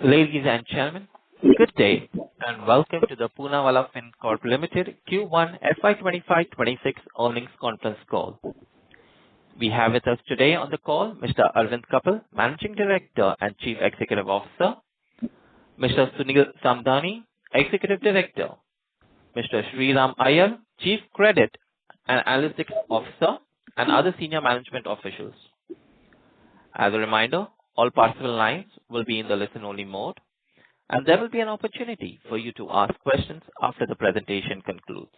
Ladies and gentlemen, good day, and welcome to the Poonawalla Fincorp Limited Q1 FY25-26 earnings conference call. We have with us today on the call Mr. Arvind Kapil, Managing Director and Chief Executive Officer, Mr. Sunil Samdani, Executive Director, Mr. Sriram Iyer, Chief Credit and Analytics Officer, and other senior management officials. As a reminder, all participant lines will be in the listen-only mode, and there will be an opportunity for you to ask questions after the presentation concludes.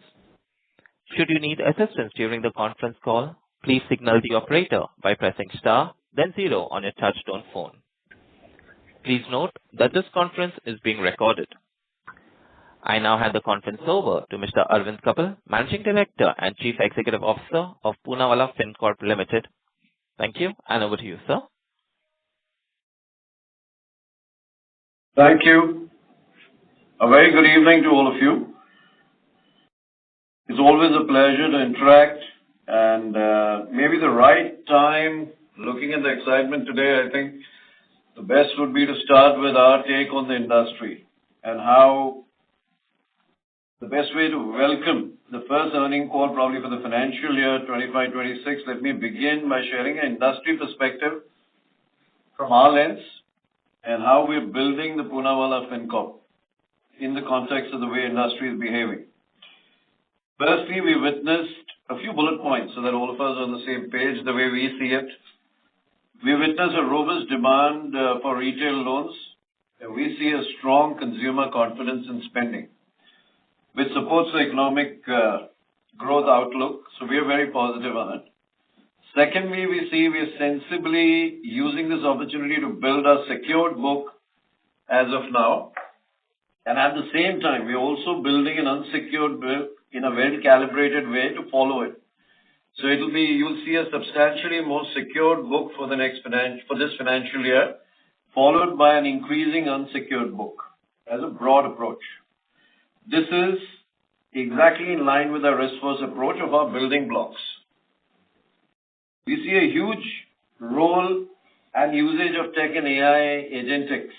Should you need assistance during the conference call, please signal the operator by pressing star, then 0 on your touch-tone phone. Please note that this conference is being recorded. I now hand the conference over to Mr. Arvind Kapil, Managing Director and Chief Executive Officer of Poonawalla Fincorp Limited. Thank you, and over to you, sir. Thank you. A very good evening to all of you. It's always a pleasure to interact, and maybe the right time, looking at the excitement today, I think the best would be to start with our take on the industry and how the best way to welcome the first earning call probably for the financial year 25-26. Let me begin by sharing an industry perspective from our lens and how we're building the Poonawalla Fincorp in the context of the way industry is behaving. Firstly, we witnessed a few bullet points so that all of us are on the same page, the way we see it. We witnessed a robust demand for retail loans, and we see a strong consumer confidence in spending, which supports the economic growth outlook, so we are very positive on it. Secondly, we see we are sensibly using this opportunity to build a secured book as of now, and at the same time, we are also building an unsecured book in a well-calibrated way to follow it. So you'll see a substantially more secured book for this financial year, followed by an increasing unsecured book as a broad approach. This is exactly in line with our risk-first approach of our building blocks. We see a huge role and usage of tech and AI agentics,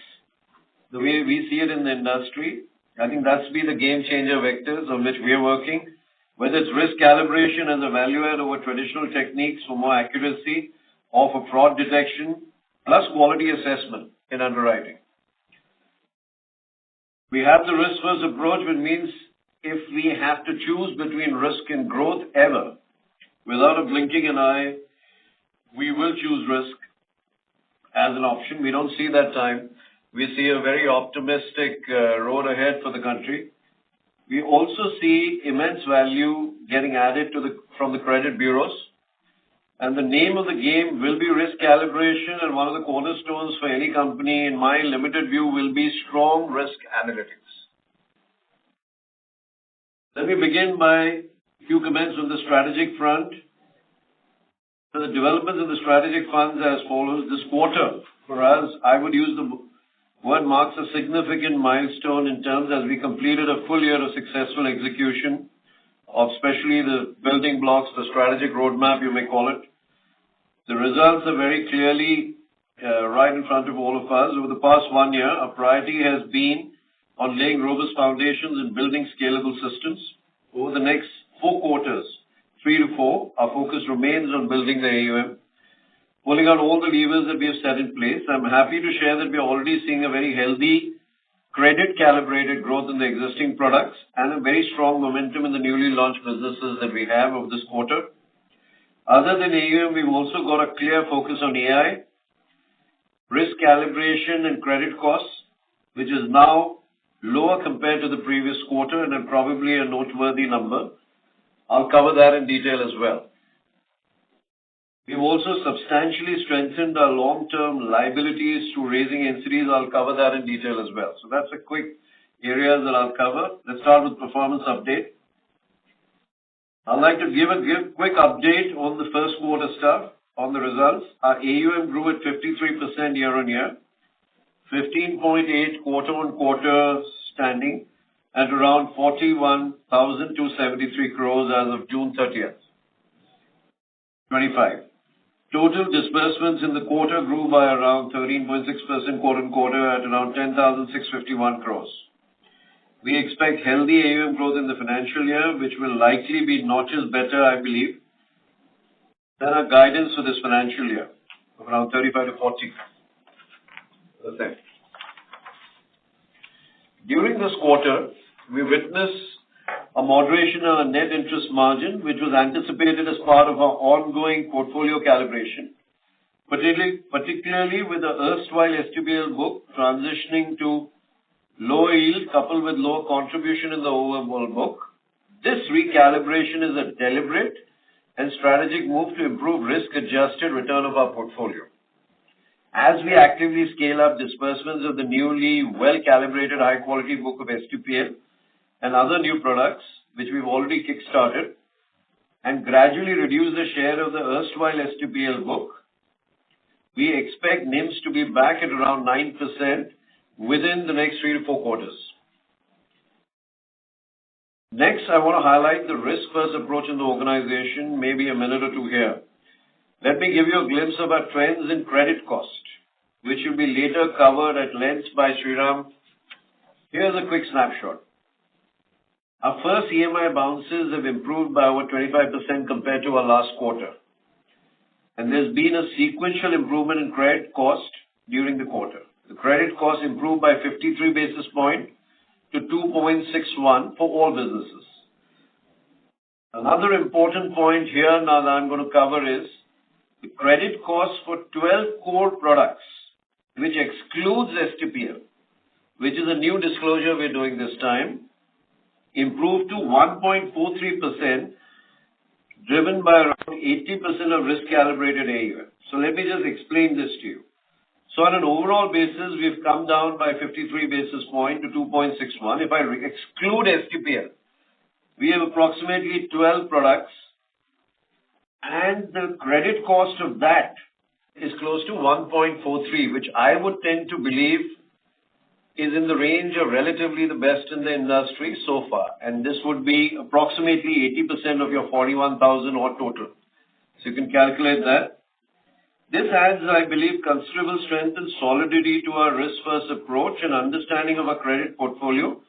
the way we see it in the industry. I think that's been the game-changer vectors on which we are working, whether it's risk calibration as a value add over traditional techniques for more accuracy or for fraud detection, plus quality assessment in underwriting. We have the risk-first approach, which means if we have to choose between risk and growth ever, without a blinking an eye, we will choose risk as an option. We don't see that time. We see a very optimistic road ahead for the country. We also see immense value getting added from the credit bureaus. And the name of the game will be risk calibration, and one of the cornerstones for any company, in my limited view, will be strong risk analytics. Let me begin by a few comments on the strategic front. So the developments of the strategic funds as follows. This quarter, for us, I would use the word marks a significant milestone in terms as we completed a full year of successful execution of especially the building blocks, the strategic roadmap, you may call it. The results are very clearly right in front of all of us. Over the past 1 year, our priority has been on laying robust foundations and building scalable systems. Over the next 4 quarters, 3 to 4, our focus remains on building the AUM, pulling out all the levers that we have set in place. I'm happy to share that we are already seeing a very healthy credit-calibrated growth in the existing products and a very strong momentum in the newly launched businesses that we have over this quarter. Other than AUM, we've also got a clear focus on AI, risk calibration and credit costs, which is now lower compared to the previous quarter and probably a noteworthy number. I'll cover that in detail as well. We've also substantially strengthened our long-term liabilities through raising NCDs. I'll cover that in detail as well. So that's a quick area that I'll cover. Let's start with performance update. I'd like to give a quick update on the first quarter stuff, on the results. Our AUM grew at 53% year-on-year, 15.8 quarter-on-quarter standing at around 41,273 crores as of June 30th, 25. Total disbursements in the quarter grew by around 13.6% quarter-on-quarter at around 10,651 crores. We expect healthy AUM growth in the financial year, which will likely be notches better, I believe, than our guidance for this financial year of around 35 to 40%. During this quarter, we witnessed a moderation of our net interest margin, which was anticipated as part of our ongoing portfolio calibration, particularly with the erstwhile STPL book transitioning to lower yield coupled with lower contribution in the overall book. This recalibration is a deliberate and strategic move to improve risk-adjusted return of our portfolio. As we actively scale up disbursements of the newly well-calibrated high-quality book of STPL and other new products, which we've already kick-started, and gradually reduce the share of the erstwhile STPL book, we expect NIMs to be back at around 9% within the next 3 to 4 quarters. Next, I want to highlight the risk-first approach in the organization, maybe a minute or two here. Let me give you a glimpse of our trends in credit cost, which will be later covered at length by Sriram. Here's a quick snapshot. Our first EMI bounces have improved by over 25% compared to our last quarter. And there's been a sequential improvement in credit cost during the quarter. The credit cost improved by 53 basis points to 2.61 for all businesses. Another important point here now that I'm going to cover is the credit cost for 12 core products, which excludes STPL, which is a new disclosure we're doing this time, improved to 1.43%, driven by around 80% of risk-calibrated AUM. So let me just explain this to you. So on an overall basis, we've come down by 53 basis points to 2.61. If I exclude STPL, we have approximately 12 products, and the credit cost of that is close to 1.43, which I would tend to believe is in the range of relatively the best in the industry so far. And this would be approximately 80% of your 41,000 or total. So you can calculate that. This adds, I believe, considerable strength and solidity to our risk-first approach and understanding of our credit portfolio.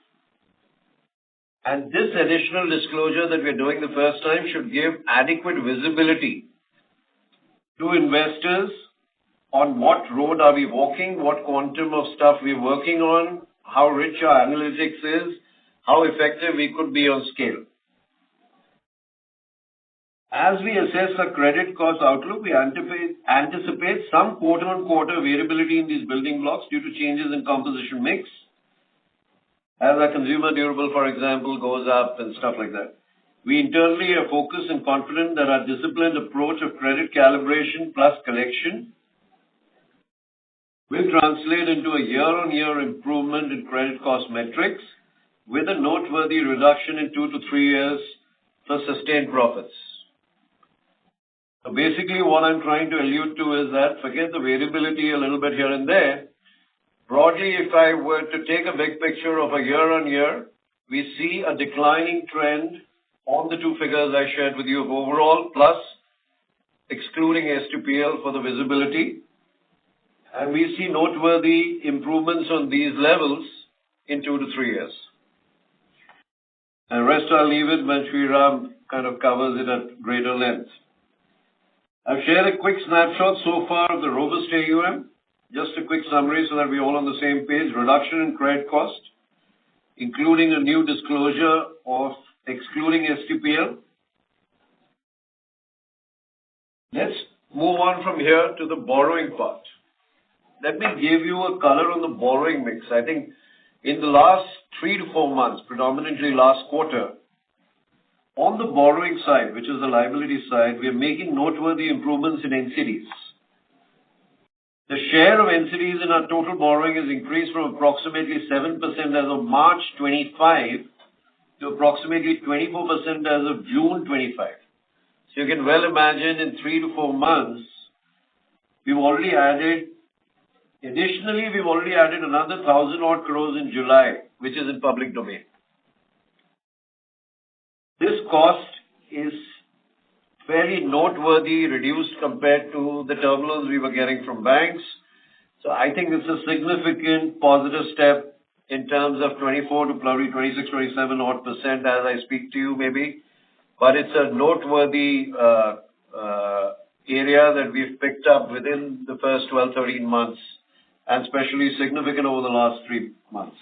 And this additional disclosure that we're doing the first time should give adequate visibility to investors on what road are we walking, what quantum of stuff we're working on, how rich our analytics is, how effective we could be on scale. As we assess our credit cost outlook, we anticipate some quarter-on-quarter variability in these building blocks due to changes in composition mix, as our consumer durable, for example, goes up and stuff like that. We internally are focused and confident that our disciplined approach of credit calibration plus collection will translate into a year-on-year improvement in credit cost metrics with a noteworthy reduction in 2 to 3 years for sustained profits. So basically what I'm trying to allude to is that forget the variability a little bit here and there. Broadly, if I were to take a big picture of a year-on-year, we see a declining trend on the two figures I shared with you of overall plus excluding STPL for the visibility. And we see noteworthy improvements on these levels in 2 to 3 years. And the rest I'll leave it when Sriram kind of covers it at greater length. I've shared a quick snapshot so far of the robust AUM. Just a quick summary so that we're all on the same page. Reduction in credit cost, including a new disclosure of excluding STPL. Let's move on from here to the borrowing part. Let me give you a color on the borrowing mix. I think in the last 3 to 4 months, predominantly last quarter, on the borrowing side, which is the liability side, we are making noteworthy improvements in NCDs. The share of NCDs in our total borrowing has increased from approximately 7% as of March 25 to approximately 24% as of June 25. So you can well imagine in 3 to 4 months, we've already added another 1,000 odd crores in July, which is in public domain. This cost is fairly noteworthy, reduced compared to the terminals we were getting from banks. So I think it's a significant positive step in terms of 24 to probably 26, 27 odd percent as I speak to you maybe. But it's a noteworthy area that we've picked up within the first 12, 13 months, and especially significant over the last 3 months.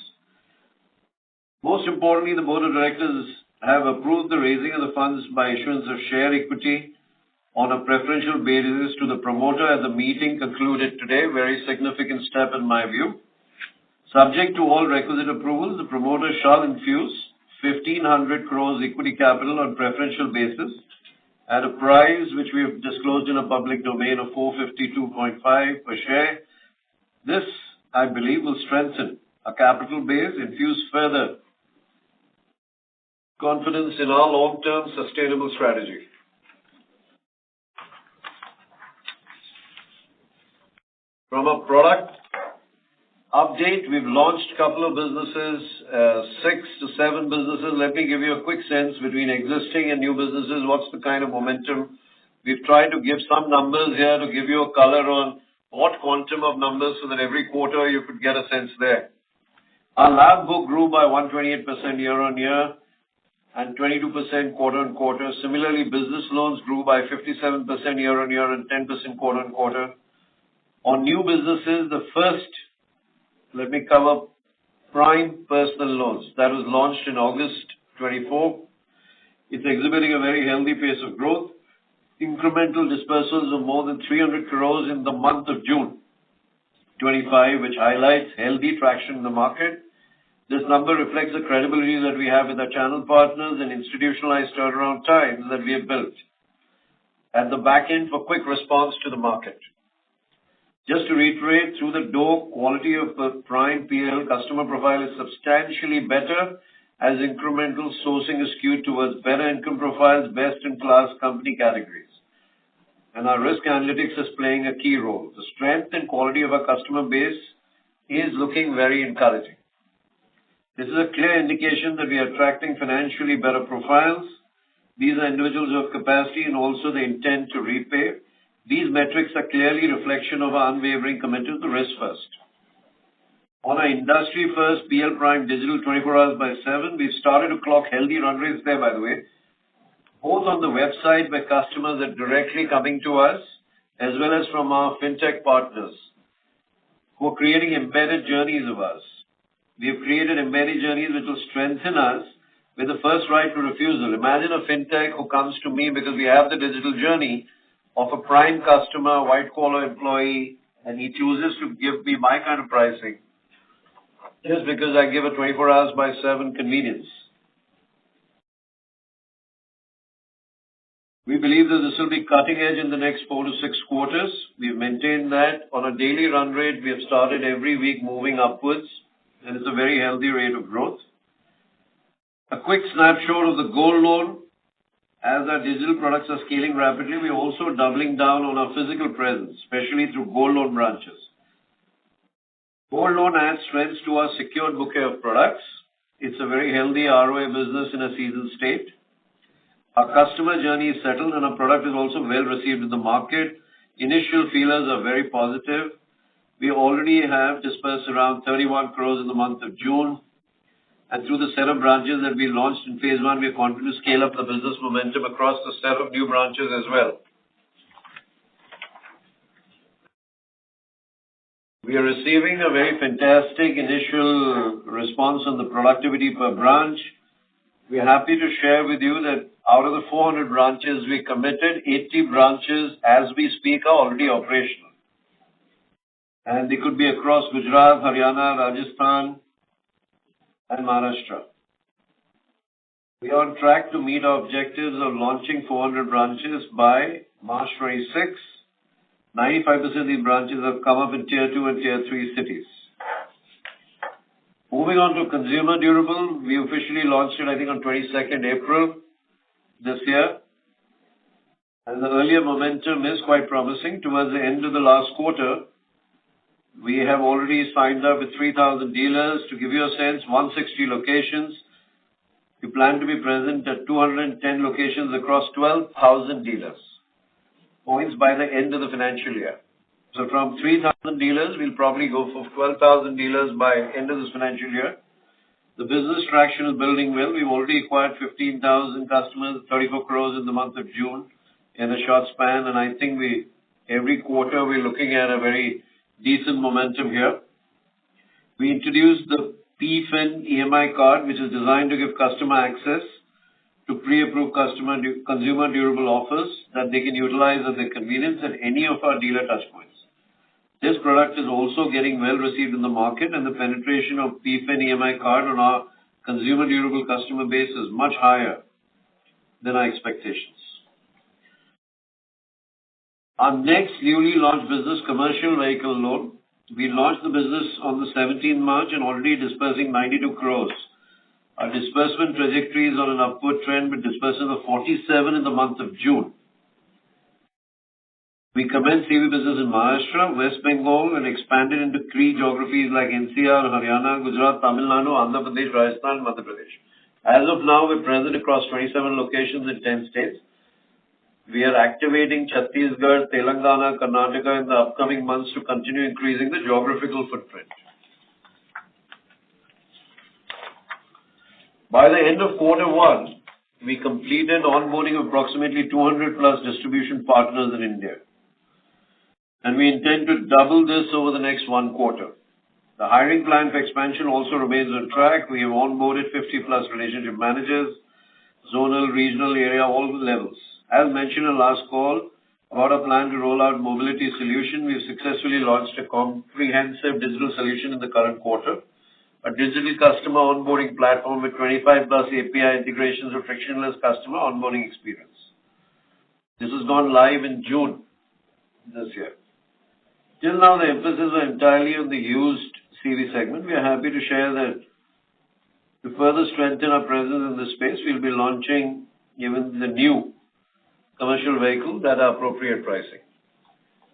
Most importantly, the board of directors have approved the raising of the funds by issuance of share equity on a preferential basis to the promoter at the meeting concluded today. Very significant step in my view. Subject to all requisite approvals, the promoter shall infuse 1,500 crores equity capital on preferential basis at a price which we have disclosed in a public domain of 452.5 per share. This, I believe, will strengthen our capital base, infuse further confidence in our long-term sustainable strategy. From a product update, we've launched a couple of businesses, 6 to 7 businesses. Let me give you a quick sense between existing and new businesses. What's the kind of momentum? We've tried to give some numbers here to give you a color on what quantum of numbers so that every quarter you could get a sense there. Our lab book grew by 128% year on year and 22% quarter on quarter. Similarly, business loans grew by 57% year on year and 10% quarter on quarter. On new businesses, the first, let me cover prime personal loans. That was launched in August 24. It's exhibiting a very healthy pace of growth. Incremental dispersals of more than 300 crores in the month of June 25, which highlights healthy traction in the market. This number reflects the credibility that we have with our channel partners and institutionalized turnaround times that we have built at the back end for quick response to the market. Just to reiterate, through the door, quality of the prime PL customer profile is substantially better as incremental sourcing is skewed towards better income profiles, best-in-class company categories. And our risk analytics is playing a key role. The strength and quality of our customer base is looking very encouraging. This is a clear indication that we are attracting financially better profiles. These are individuals who have capacity and also the intent to repay. These metrics are clearly a reflection of our unwavering commitment to risk first. On our industry first PL Prime Digital 24 hours by 7, we've started to clock healthy run rates there, by the way, both on the website where customers are directly coming to us, as well as from our fintech partners who are creating embedded journeys of us. We have created embedded journeys which will strengthen us with the first right to refusal. Imagine a fintech who comes to me because we have the digital journey of a prime customer, white-collar employee, and he chooses to give me my kind of pricing just because I give a 24 hours by 7 convenience. We believe that this will be cutting edge in the next 4 to 6 quarters. We've maintained that on a daily run rate. We have started every week moving upwards, and it's a very healthy rate of growth. A quick snapshot of the gold loan. As our digital products are scaling rapidly, we're also doubling down on our physical presence, especially through gold loan branches. Gold loan adds strength to our secured bouquet of products. It's a very healthy ROA business in a seasoned state. Our customer journey is settled and our product is also well received in the market. Initial feelers are very positive. We already have dispersed around 31 crores in the month of June. And through the set of branches that we launched in phase 1, we are confident to scale up the business momentum across the set of new branches as well. We are receiving a very fantastic initial response on the productivity per branch. We are happy to share with you that out of the 400 branches we committed, 80 branches as we speak are already operational. And they could be across Gujarat, Haryana, Rajasthan, and Maharashtra. We are on track to meet our objectives of launching 400 branches by March 26. 95% of these branches have come up in Tier 2 and Tier 3 cities. Moving on to consumer durable, we officially launched it, I think, on 22nd April this year. And the earlier momentum is quite promising. Towards the end of the last quarter, we have already signed up with 3,000 dealers. To give you a sense, 160 locations. We plan to be present at 210 locations across 12,000 dealers, points by the end of the financial year. So from 3,000 dealers, we'll probably go for 12,000 dealers by end of this financial year. The business traction is building well. We've already acquired 15,000 customers, 34 crores in the month of June in a short span, and I think every quarter we're looking at a very decent momentum here. We introduced the PFIN EMI card, which is designed to give customer access to pre-approved consumer durable offers that they can utilize at their convenience at any of our dealer touchpoints. This product is also getting well received in the market, and the penetration of PFIN EMI card on our consumer durable customer base is much higher than our expectations. Our next newly launched business, commercial vehicle loan. We launched the business on the 17th March and already dispersing 92 crores. Our disbursement trajectory is on an upward trend with disbursements of 47 in the month of June. We commenced CV business in Maharashtra, West Bengal, and expanded into key geographies like NCR, Haryana, Gujarat, Tamil Nadu, Andhra Pradesh, Rajasthan, and Madhya Pradesh. As of now, we're present across 27 locations in 10 states. We are activating Chhattisgarh, Telangana, Karnataka in the upcoming months to continue increasing the geographical footprint. By the end of quarter one, we completed onboarding of approximately 200 plus distribution partners in India. And we intend to double this over the next one quarter. The hiring plan for expansion also remains on track. We have onboarded 50 plus relationship managers, zonal, regional area, all levels. As mentioned in last call about our plan to roll out mobility solution, we've successfully launched a comprehensive digital solution in the current quarter, a digital customer onboarding platform with 25 plus API integrations for frictionless customer onboarding experience. This has gone live in June this year. Till now, the emphasis was entirely on the used CV segment. We are happy to share that to further strengthen our presence in this space, we'll be launching even the new commercial vehicles at appropriate pricing.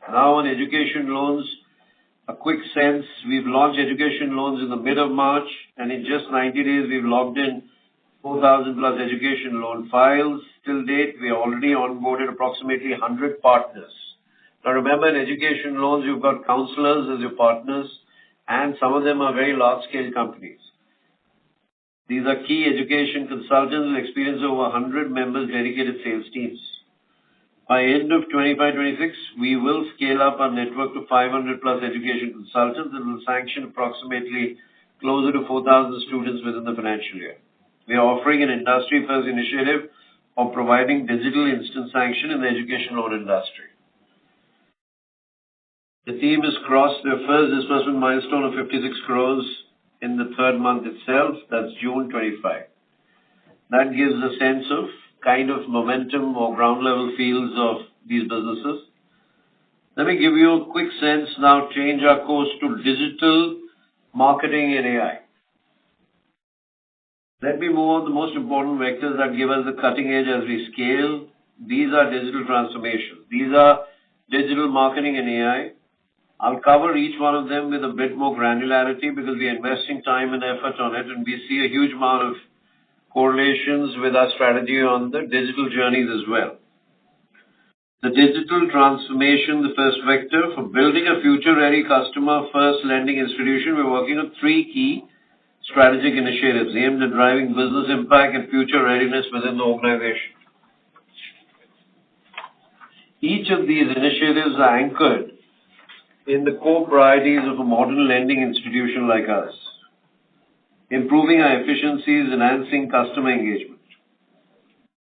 Now on education loans, a quick sense, we've launched education loans in the mid of March, and in just 90 days, we've logged in 4,000 plus education loan files. Till date, we already onboarded approximately 100 partners. Now remember, in education loans, you've got counselors as your partners, and some of them are very large-scale companies. These are key education consultants with experience of over 100 members dedicated sales teams. By end of 25-26, we will scale up our network to 500 plus education consultants and will sanction approximately closer to 4,000 students within the financial year. We are offering an industry-first initiative of providing digital instant sanction in the education loan industry. The team has crossed their first disbursement milestone of 56 crores in the third month itself, that's June 25. That gives a sense of kind of momentum or ground level feels of these businesses. Let me give you a quick sense now, change our course to digital marketing and AI. Let me move on to the most important vectors that give us the cutting edge as we scale. These are digital transformations. These are digital marketing and AI. I'll cover each one of them with a bit more granularity because we are investing time and effort on it, and we see a huge amount of correlations with our strategy on the digital journeys as well. The digital transformation, the first vector, for building a future-ready customer-first lending institution, we're working on three key strategic initiatives aimed at driving business impact and future readiness within the organization. Each of these initiatives are anchored in the core priorities of a modern lending institution like us. Improving our efficiencies, enhancing customer engagement.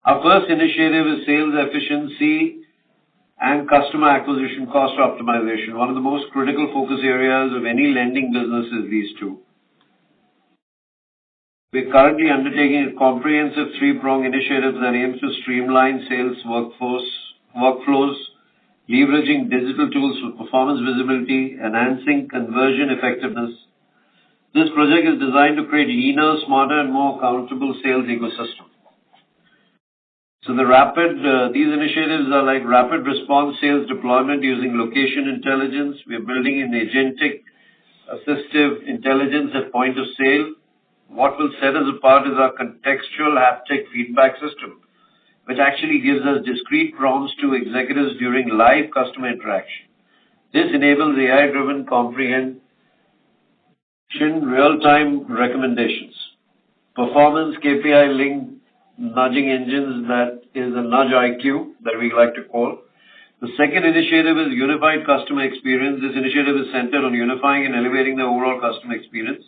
Our first initiative is sales efficiency and customer acquisition cost optimization. One of the most critical focus areas of any lending business is these two. We're currently undertaking a comprehensive three-pronged initiative that aims to streamline sales workflows, leveraging digital tools for performance visibility, enhancing conversion effectiveness. This project is designed to create leaner, smarter, and more accountable sales ecosystem. So these initiatives are like rapid response sales deployment using location intelligence. We are building in agentic assistive intelligence at point of sale, what will set us apart is our contextual haptic feedback system, which actually gives us discrete prompts to executives during live customer interaction. This enables AI-driven comprehension, real-time recommendations, performance KPI-linked nudging engines, that is a nudge IQ that we like to call. The second initiative is unified customer experience. This initiative is centered on unifying and elevating the overall customer experience.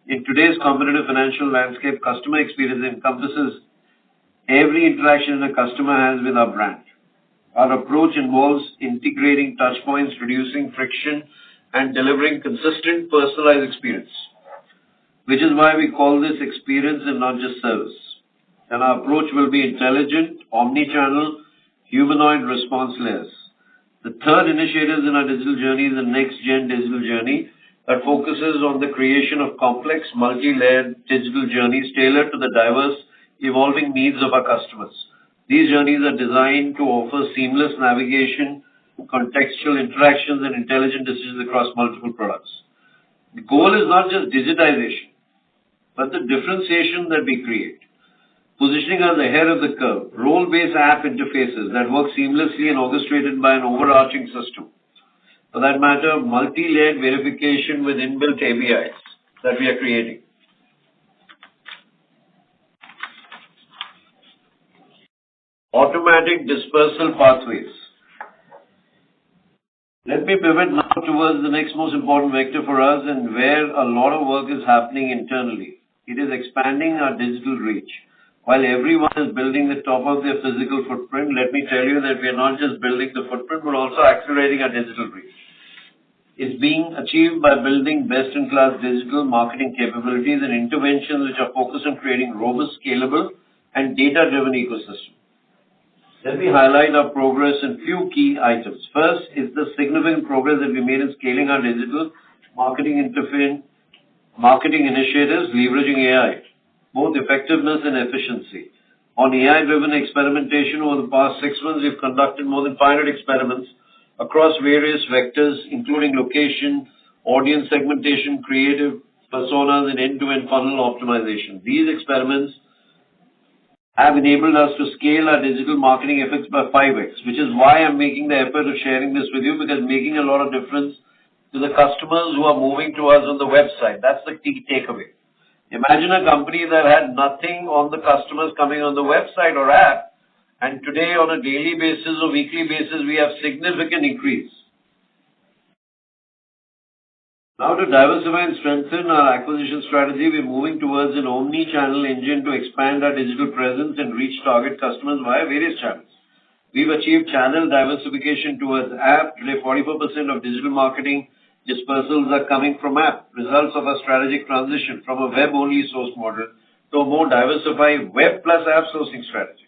In today's competitive financial landscape, customer experience encompasses every interaction a customer has with our brand. Our approach involves integrating touch points, reducing friction, and delivering consistent personalized experience, which is why we call this experience and not just service. And our approach will be intelligent, omni-channel, humanoid response layers. The third initiative in our digital journey is the next-gen digital journey that focuses on the creation of complex, multi-layered digital journeys tailored to the diverse, evolving needs of our customers. These journeys are designed to offer seamless navigation, contextual interactions, and intelligent decisions across multiple products. The goal is not just digitization, but the differentiation that we create, positioning us ahead of the curve, role-based app interfaces that work seamlessly and orchestrated by an overarching system. For that matter, multi-layered verification with inbuilt APIs that we are creating. Automatic dispersal pathways. Let me pivot now towards the next most important vector for us and where a lot of work is happening internally. It is expanding our digital reach. While everyone is building the top of their physical footprint, let me tell you that we are not just building the footprint, but also accelerating our digital reach. It's being achieved by building best-in-class digital marketing capabilities and interventions which are focused on creating robust, scalable, and data-driven ecosystem. Let me highlight our progress in few key items. First is the significant progress that we made in scaling our digital marketing initiatives, leveraging AI, both effectiveness and efficiency. On AI-driven experimentation over the past 6 months, we've conducted more than 500 experiments across various vectors, including location, audience segmentation, creative personas, and end-to-end funnel optimization. These experiments have enabled us to scale our digital marketing efforts by 5x, which is why I'm making the effort of sharing this with you, because making a lot of difference to the customers who are moving to us on the website. That's the key takeaway. Imagine a company that had nothing on the customers coming on the website or app, and today on a daily basis or weekly basis, we have significant increase. Now to diversify and strengthen our acquisition strategy, we're moving towards an omni-channel engine to expand our digital presence and reach target customers via various channels. We've achieved channel diversification towards app. Today, 44% of digital marketing dispersals are coming from app, results of a strategic transition from a web-only source model to a more diversified web plus app sourcing strategy.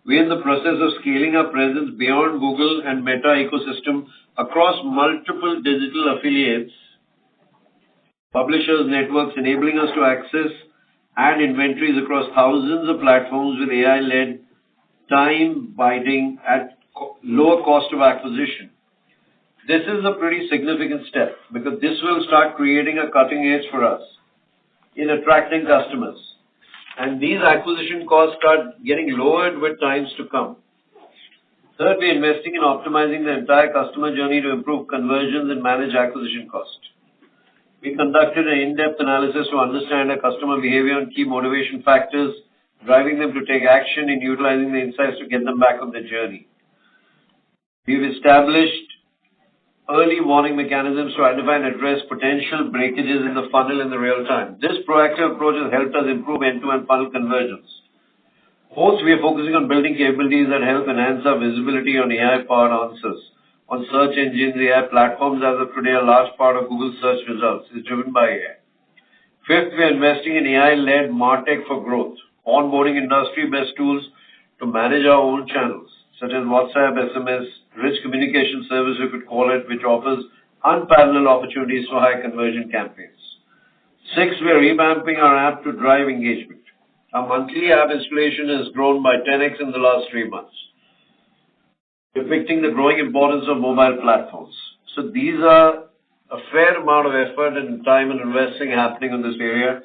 We're in the process of scaling our presence beyond Google and Meta ecosystem across multiple digital affiliates, publishers, networks, enabling us to access ad inventories across thousands of platforms with AI-led time biting at lower cost of acquisition. This is a pretty significant step because this will start creating a cutting edge for us in attracting customers. And these acquisition costs start getting lowered with times to come. Third, we're investing in optimizing the entire customer journey to improve conversions and manage acquisition cost. We conducted an in-depth analysis to understand our customer behavior and key motivation factors, driving them to take action and utilizing the insights to get them back on the journey. We've established early warning mechanisms to identify and address potential breakages in the funnel in the real time. This proactive approach has helped us improve end-to-end funnel conversions. Fourth, we are focusing on building capabilities that help enhance our visibility on AI-powered answers. On search engines, AI platforms as of today, a large part of Google search results is driven by AI. Fifth, we are investing in AI-led MarTech for growth, onboarding industry-best tools to manage our own channels, such as WhatsApp, SMS, rich communication service, we could call it, which offers unparalleled opportunities for high conversion campaigns. Sixth, we are revamping our app to drive engagement. Our monthly app installation has grown by 10x in the last 3 months, depicting the growing importance of mobile platforms. So these are a fair amount of effort and time and investing happening in this area.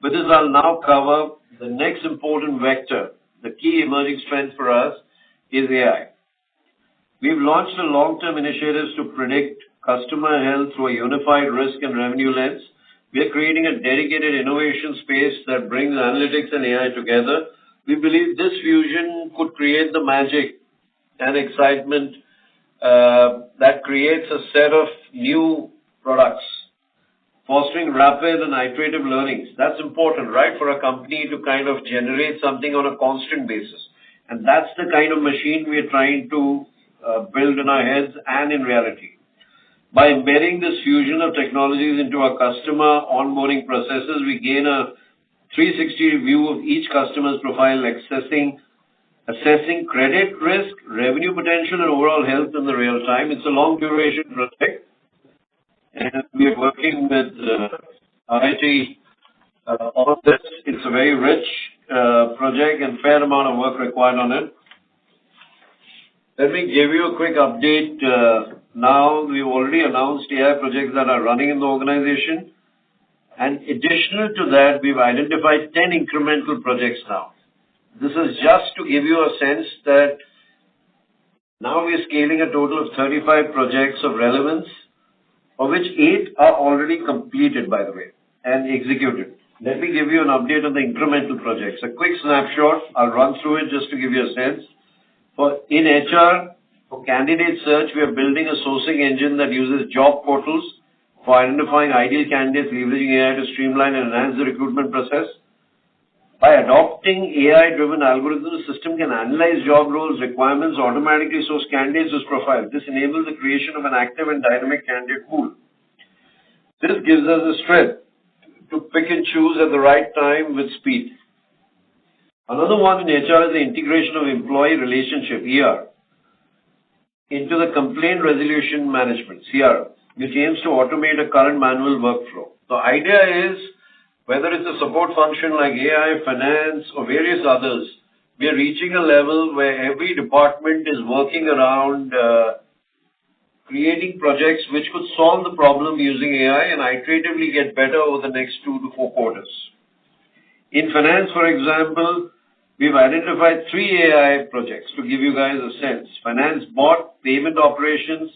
With this, I'll now cover the next important vector. The key emerging strength for us is AI. We've launched a long-term initiatives to predict customer health through a unified risk and revenue lens. We are creating a dedicated innovation space that brings analytics and AI together. We believe this fusion could create the magic and excitement that creates a set of new products, fostering rapid and iterative learnings. That's important, right, for a company to kind of generate something on a constant basis. And that's the kind of machine we are trying to build in our heads and in reality. By embedding this fusion of technologies into our customer onboarding processes, we gain a 360 view of each customer's profile, assessing credit risk, revenue potential, and overall health in the real time. It's a long duration project, and we are working with IT on this. It's a very rich project and fair amount of work required on it. Let me give you a quick update. Now, we've already announced AI projects that are running in the organization. And additional to that, we've identified 10 incremental projects now. This is just to give you a sense that now we're scaling a total of 35 projects of relevance, of which 8 are already completed, by the way, and executed. Let me give you an update on the incremental projects. A quick snapshot. I'll run through it just to give you a sense. In HR, for candidate search, we are building a sourcing engine that uses job portals for identifying ideal candidates, leveraging AI to streamline and enhance the recruitment process. By adopting AI-driven algorithms, the system can analyze job roles, requirements, automatically source candidates whose profile. This enables the creation of an active and dynamic candidate pool. This gives us the strength to pick and choose at the right time with speed. Another one in HR is the integration of employee relationship, ER, into the complaint resolution management, CR, which aims to automate a current manual workflow. The idea is, whether it's a support function like AI, finance, or various others, we are reaching a level where every department is working around creating projects which could solve the problem using AI and iteratively get better over the next 2 to 4 quarters. In finance, for example, we've identified 3 AI projects to give you guys a sense. Finance bot, payment operations,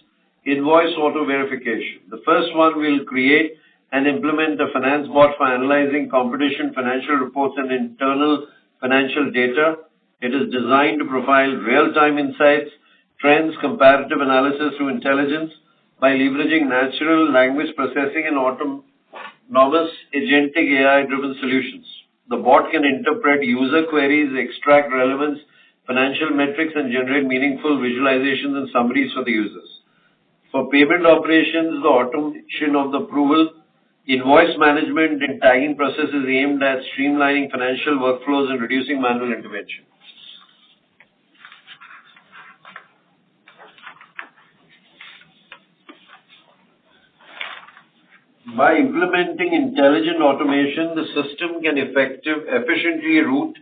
invoice auto verification. The first one will create and implement a finance bot for analyzing competition, financial reports, and internal financial data. It is designed to provide real-time insights, trends, comparative analysis through intelligence by leveraging natural language processing and autonomous agentic AI-driven solutions. The bot can interpret user queries, extract relevance, financial metrics, and generate meaningful visualizations and summaries for the users. For payment operations, the automation of the approval, invoice management, and tagging process is aimed at streamlining financial workflows and reducing manual intervention. By implementing intelligent automation, the system can efficiently route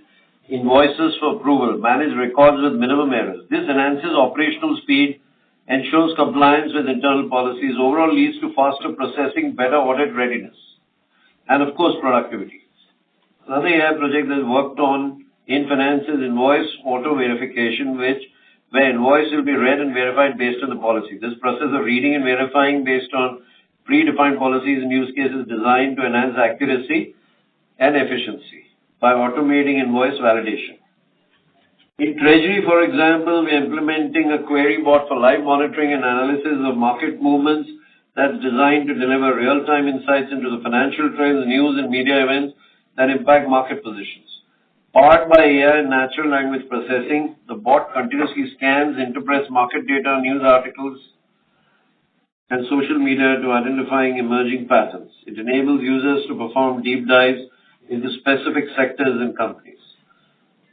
invoices for approval, manage records with minimum errors. This enhances operational speed, ensures compliance with internal policies, overall leads to faster processing, better audit readiness, and of course, productivity. Another AI project that is worked on in finance is invoice auto verification, where invoice will be read and verified based on the policy. This process of reading and verifying based on predefined policies and use cases designed to enhance accuracy and efficiency by automating invoice validation. In Treasury, for example, we are implementing a query bot for live monitoring and analysis of market movements that's designed to deliver real-time insights into the financial trends, news, and media events that impact market positions. Powered by AI and natural language processing, the bot continuously scans, interprets market data, news articles, and social media to identifying emerging patterns. It enables users to perform deep dives into specific sectors and companies.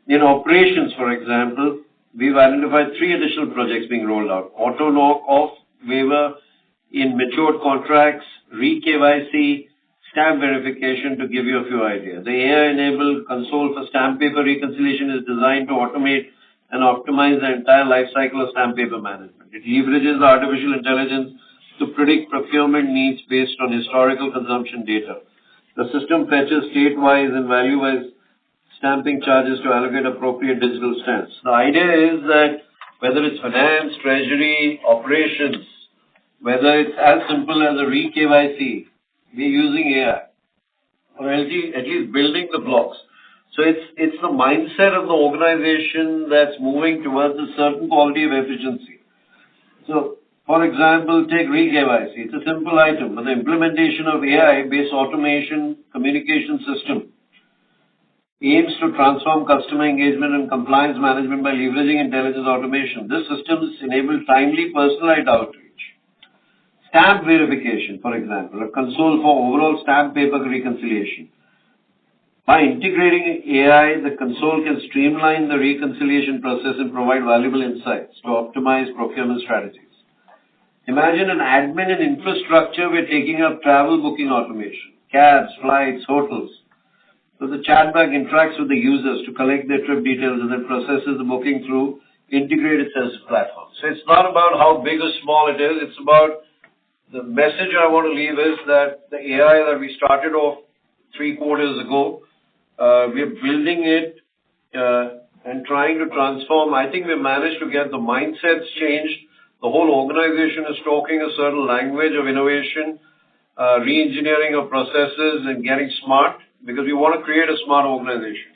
In operations, for example, we've identified 3 additional projects being rolled out. Auto knock-off waiver in matured contracts, re-KYC, stamp verification, to give you a few ideas. The AI-enabled console for stamp paper reconciliation is designed to automate and optimize the entire life cycle of stamp paper management. It leverages artificial intelligence to predict procurement needs based on historical consumption data. The system fetches state-wise and value-wise stamping charges to allocate appropriate digital stamps. The idea is that whether it's finance, treasury, operations, whether it's as simple as a re-KYC, we're using AI, or at least building the blocks. So it's the mindset of the organization that's moving towards a certain quality of efficiency. So, for example, take re-KYC. It's a simple item, but the implementation of AI-based automation communication system aims to transform customer engagement and compliance management by leveraging intelligence automation. This system enables timely personalized outreach. Stamp verification, for example, a console for overall stamp paper reconciliation. By integrating AI, the console can streamline the reconciliation process and provide valuable insights to optimize procurement strategies. Imagine an admin and infrastructure we're taking up travel booking automation, cabs, flights, hotels. So the chatbot interacts with the users to collect their trip details and then processes the booking through integrated service platforms. So it's not about how big or small it is. It's about the message I want to leave is that the AI that we started off 3 quarters ago, we're building it and trying to transform. I think we managed to get the mindsets changed. The whole organization is talking a certain language of innovation, re-engineering of processes and getting smart because we want to create a smart organization.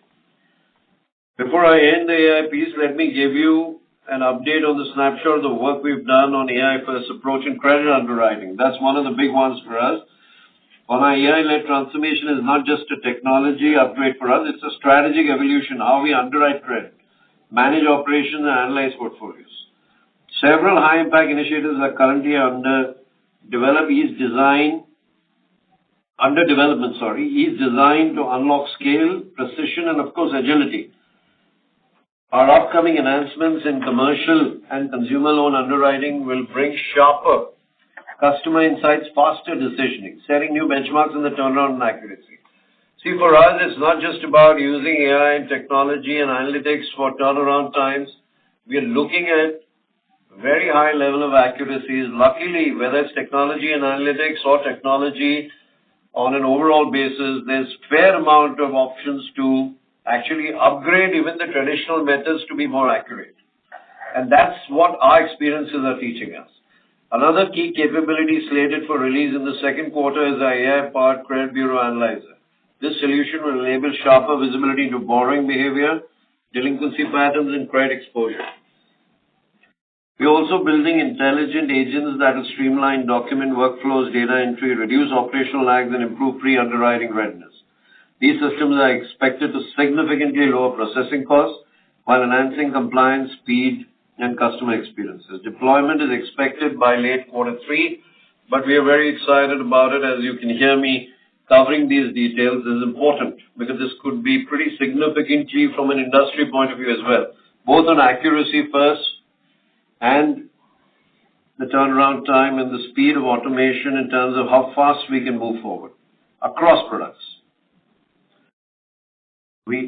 Before I end the AI piece, let me give you an update on the snapshot of the work we've done on AI-first approach in credit underwriting. That's one of the big ones for us. On our AI-led transformation is not just a technology upgrade for us, it's a strategic evolution, how we underwrite credit, manage operations, and analyze portfolios. Several high-impact initiatives are currently under development. Each designed to unlock scale, precision, and of course agility. Our upcoming enhancements in commercial and consumer loan underwriting will bring sharper customer insights, faster decisioning, setting new benchmarks in the turnaround and accuracy. See, for us, it's not just about using AI and technology and analytics for turnaround times. We are looking at very high level of accuracies. Luckily, whether it's technology and analytics or technology on an overall basis, there's fair amount of options to actually upgrade even the traditional methods to be more accurate. And that's what our experiences are teaching us. Another key capability slated for release in the second quarter is our AI-powered Credit Bureau Analyzer. This solution will enable sharper visibility into borrowing behavior, delinquency patterns, and credit exposure. We're also building intelligent agents that will streamline document workflows, data entry, reduce operational lags, and improve pre-underwriting readiness. These systems are expected to significantly lower processing costs while enhancing compliance, speed, and customer experiences. Deployment is expected by late quarter 3, but we are very excited about it. As you can hear me covering these details is important because this could be pretty significantly from an industry point of view as well, both on accuracy first and the turnaround time and the speed of automation in terms of how fast we can move forward across products.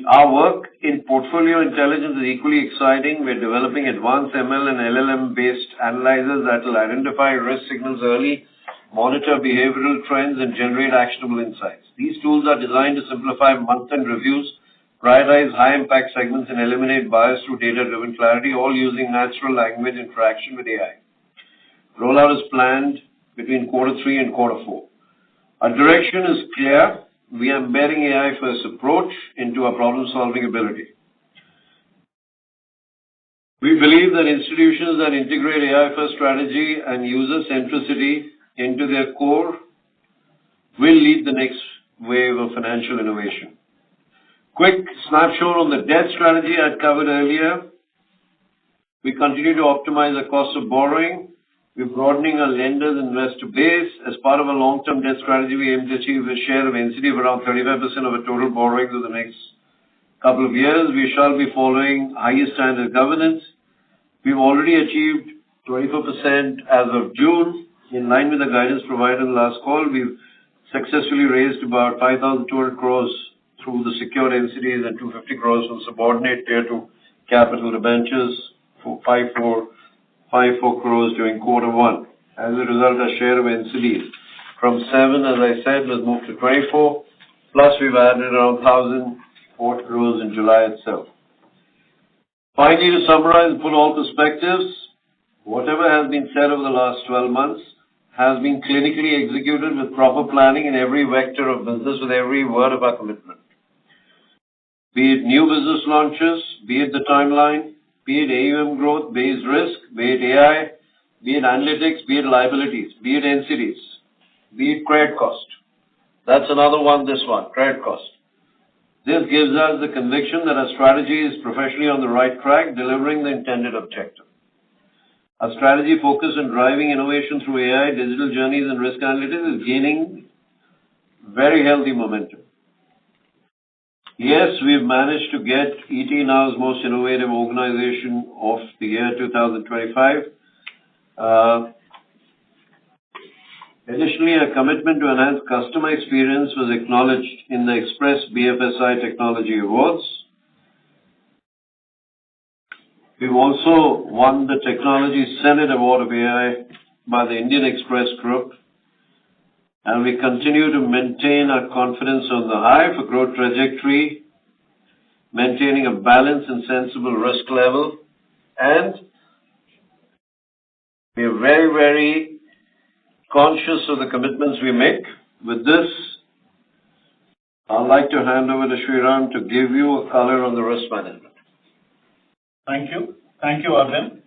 Our work in portfolio intelligence is equally exciting. We're developing advanced ML and LLM-based analyzers that will identify risk signals early, monitor behavioral trends, and generate actionable insights. These tools are designed to simplify month-end reviews, prioritize high-impact segments, and eliminate bias through data-driven clarity, all using natural language interaction with AI. Rollout is planned between quarter 3 and quarter 4. Our direction is clear. We are embedding AI-first approach into our problem-solving ability. We believe that institutions that integrate AI-first strategy and user centricity into their core will lead the next wave of financial innovation. Quick snapshot on the debt strategy I covered earlier. We continue to optimize the cost of borrowing. We're broadening our lenders investor base. As part of a long-term debt strategy, we aim to achieve a share of NCD of around 35% of our total borrowings over the next couple of years. We shall be following highest standard governance. We've already achieved 24% as of June. In line with the guidance provided in the last call, we've successfully raised about 5,200 crores through the secured NCDs and 250 crores from subordinate tier 2 capital debentures for 54 crores during quarter 1. As a result, our share of NCDs from 7, as I said, was moved to 24. Plus, we've added around 1,004 crores in July itself. Finally, to summarize and put all perspectives, whatever has been said over the last 12 months has been clinically executed with proper planning in every vector of business, with every word of our commitment. Be it new business launches, be it the timeline, be it AUM growth, be it risk, be it AI, be it analytics, be it liabilities, be it NCDs, be it credit cost. That's another one, this one, credit cost. This gives us the conviction that our strategy is professionally on the right track, delivering the intended objective. Our strategy focused on driving innovation through AI, digital journeys, and risk analytics is gaining very healthy momentum. Yes, we've managed to get ET Now's most innovative organization of the year 2025. Additionally, our commitment to enhance customer experience was acknowledged in the Express BFSI Technology Awards. We've also won the Technology Senate Award of AI by the Indian Express Group, and we continue to maintain our confidence on the high for growth trajectory, maintaining a balanced and sensible risk level, and we are very, very conscious of the commitments we make. With this, I'd like to hand over to Sriram to give you a color on the risk management. Thank you. Thank you, Arvind.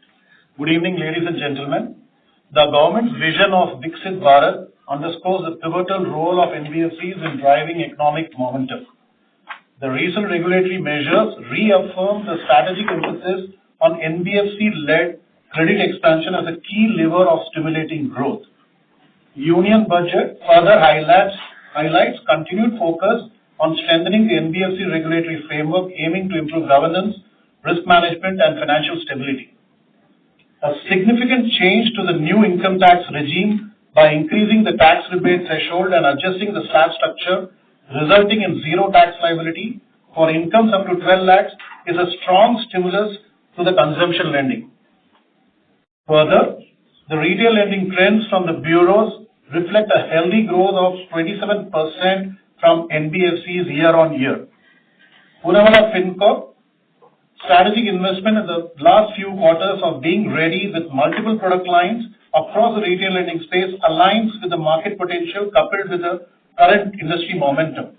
Good evening, ladies and gentlemen. The government's vision of Viksit Bharat underscores the pivotal role of NBFCs in driving economic momentum. The recent regulatory measures reaffirm the strategic emphasis on NBFC-led credit expansion as a key lever of stimulating growth. Union budget further highlights continued focus on strengthening the NBFC regulatory framework, aiming to improve governance, risk management, and financial stability. A significant change to the new income tax regime by increasing the tax rebate threshold and adjusting the slab structure, resulting in zero tax liability for incomes up to 12 lakhs, is a strong stimulus to the consumption lending. Further, the retail lending trends from the bureaus reflect a healthy growth of 27% from NBFCs year on year. Poonawalla Fincorp strategic investment in the last few quarters of being ready with multiple product lines across the retail lending space aligns with the market potential coupled with the current industry momentum.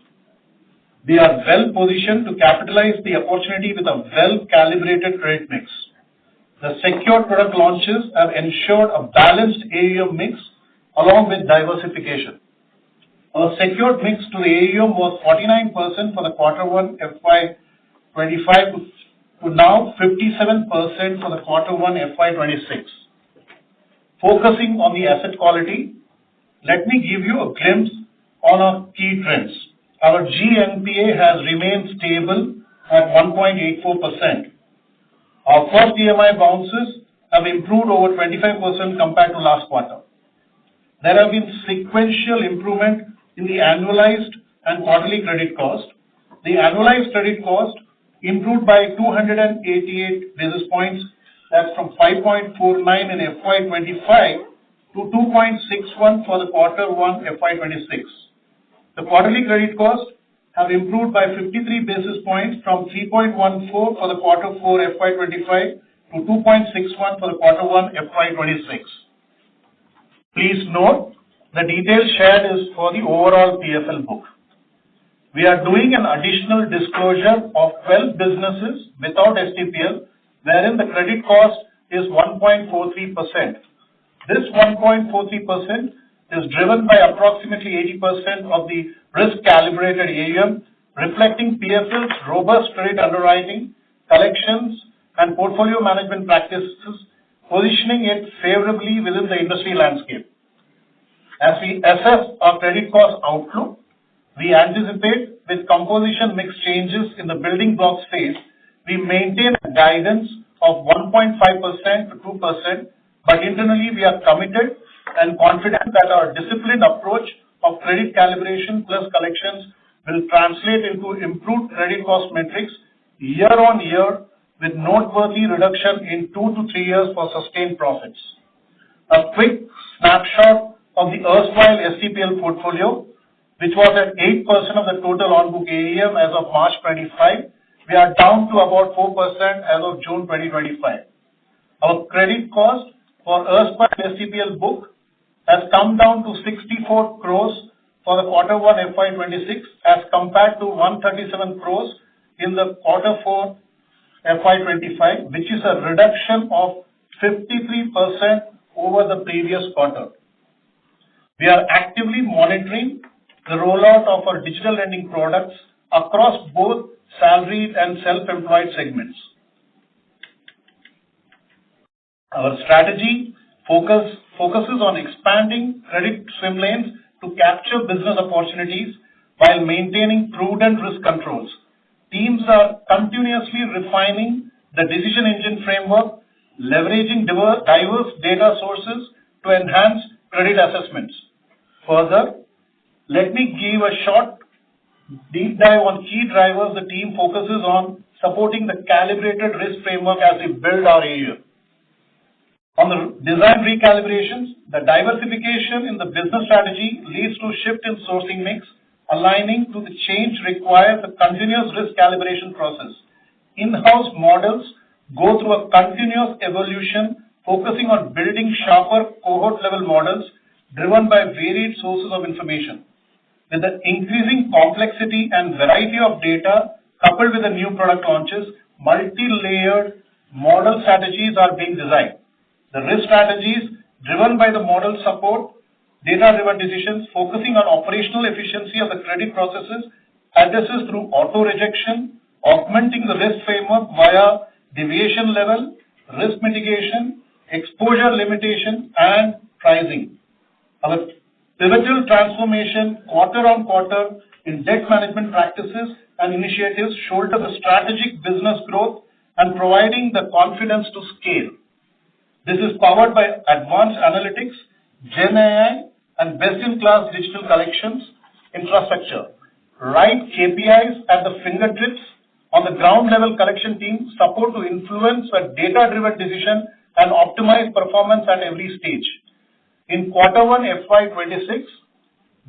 We are well positioned to capitalize the opportunity with a well-calibrated credit mix. The secured product launches have ensured a balanced AUM mix along with diversification. Our secured mix to the AUM was 49% for the Q1 FY25 to now 57% for the Q1 FY26. Focusing on the asset quality, let me give you a glimpse on our key trends. Our GNPA has remained stable at 1.84%. Our first EMI bounces have improved over 25% compared to last quarter. There have been sequential improvement in the annualized and quarterly credit cost. The annualized credit cost improved by 288 basis points. That's from 5.49 in FY25 to 2.61 for the Q1 FY26. The quarterly credit cost have improved by 53 basis points from 3.14 for the Q4 FY25 to 2.61 for the Q1 FY26. Please note, the details shared is for the overall PFL book. We are doing an additional disclosure of 12 businesses without STPL, wherein the credit cost is 1.43%. This 1.43% is driven by approximately 80% of the risk-calibrated AUM, reflecting PFL's robust credit underwriting, collections, and portfolio management practices, positioning it favorably within the industry landscape. As we assess our credit cost outlook, we anticipate with composition mix changes in the building block phase, we maintain a guidance of 1.5% to 2%, but internally we are committed and confident that our disciplined approach of credit calibration plus collections will translate into improved credit cost metrics year on year with noteworthy reduction in 2 to 3 years for sustained profits. A quick snapshot of the erstwhile STPL portfolio. which was at 8% of the total on-book AUM as of March 25, we are down to about 4% as of June 2025. Our credit cost for erstwhile STPL book has come down to 64 crores for the quarter 1 FY26 as compared to 137 crores in the quarter 4 FY25, which is a reduction of 53% over the previous quarter. We are actively monitoring the rollout of our digital lending products across both salaried and self-employed segments. Our strategy focuses on expanding credit swim lanes to capture business opportunities while maintaining prudent risk controls. Teams are continuously refining the decision engine framework, leveraging diverse data sources to enhance credit assessments. Further, let me give a short deep dive on key drivers the team focuses on supporting the calibrated risk framework as we build our AUM. On the design recalibrations, the diversification in the business strategy leads to shift in sourcing mix, aligning to the change requires a continuous risk calibration process. In-house models go through a continuous evolution, focusing on building sharper cohort-level models driven by varied sources of information. With the increasing complexity and variety of data coupled with the new product launches, multi-layered model strategies are being designed. The risk strategies driven by the model support data-driven decisions, focusing on operational efficiency of the credit processes, addresses through auto-rejection, augmenting the risk framework via deviation level, risk mitigation, exposure limitation, and pricing. Our pivotal transformation quarter-on-quarter in debt management practices and initiatives shoulder the strategic business growth and providing the confidence to scale. This is powered by advanced analytics, Gen AI, and best-in-class digital collections infrastructure. Right KPIs at the fingertips on the ground-level collection team support to influence a data-driven decision and optimize performance at every stage. In quarter 1 FY26,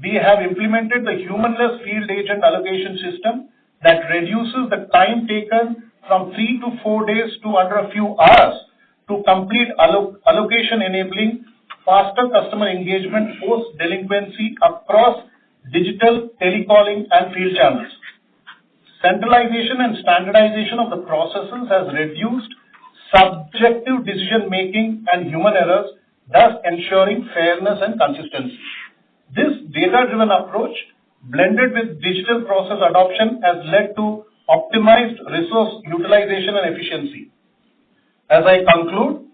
we have implemented the humanless field agent allocation system that reduces the time taken from 3 to 4 days to under a few hours to complete allocation, enabling faster customer engagement post-delinquency across digital, telecalling, and field channels. Centralization and standardization of the processes has reduced subjective decision-making and human errors, thus ensuring fairness and consistency. This data-driven approach, blended with digital process adoption, has led to optimized resource utilization and efficiency. As I conclude,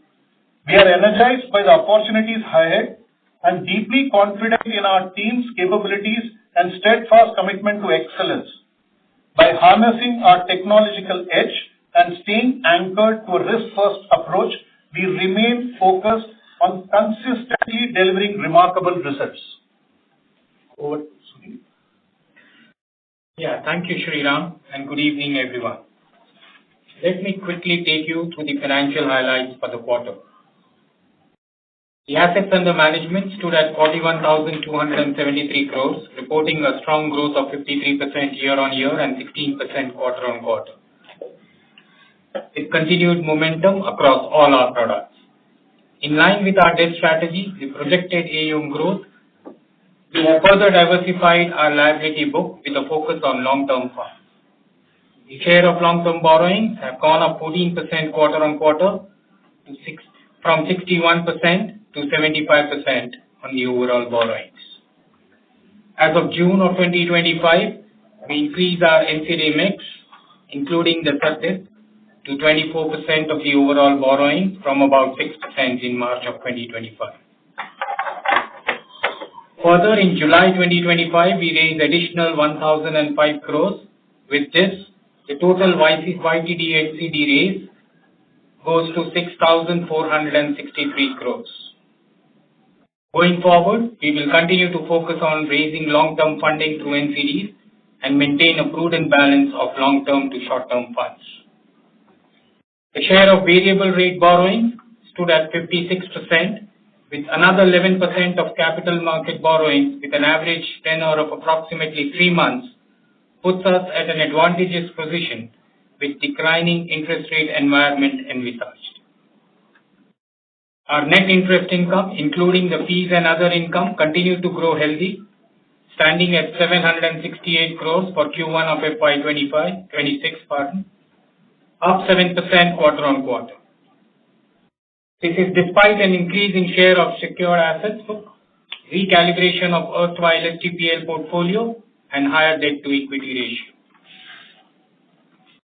we are energized by the opportunities ahead and deeply confident in our team's capabilities and steadfast commitment to excellence. By harnessing our technological edge and staying anchored to a risk-first approach, we remain focused on consistently delivering remarkable results. Over to Sunil. Yeah, thank you, Shriram, and good evening, everyone. Let me quickly take you through the financial highlights for the quarter. The assets under management stood at 41,273 crores, reporting a strong growth of 53% year-on-year and 16% quarter-on-quarter. With continued momentum across all our products. In line with our debt strategy, the projected AUM growth, we have further diversified our liability book with a focus on long-term funds. The share of long-term borrowings have gone up 14% quarter-on-quarter from 61% to 75% on the overall borrowings. As of June of 2025, we increased our NCD mix, including the surplus, to 24% of the overall borrowing from about 6% in March of 2025. Further, in July 2025, we raised additional 1,005 crores. With this, the total YTD NCD raise goes to 6,463 crores. Going forward, we will continue to focus on raising long-term funding through NCDs and maintain a prudent balance of long-term to short-term funds. The share of variable rate borrowing stood at 56%, with another 11% of capital market borrowings with an average tenor of approximately 3 months, puts us at an advantageous position with declining interest rate environment envisaged. Our net interest income, including the fees and other income, continued to grow healthy, standing at 768 crores for Q1 of FY26, up 7% quarter-on-quarter. This is despite an increase in share of secured assets book, recalibration of erstwhile STPL portfolio, and higher debt-to-equity ratio.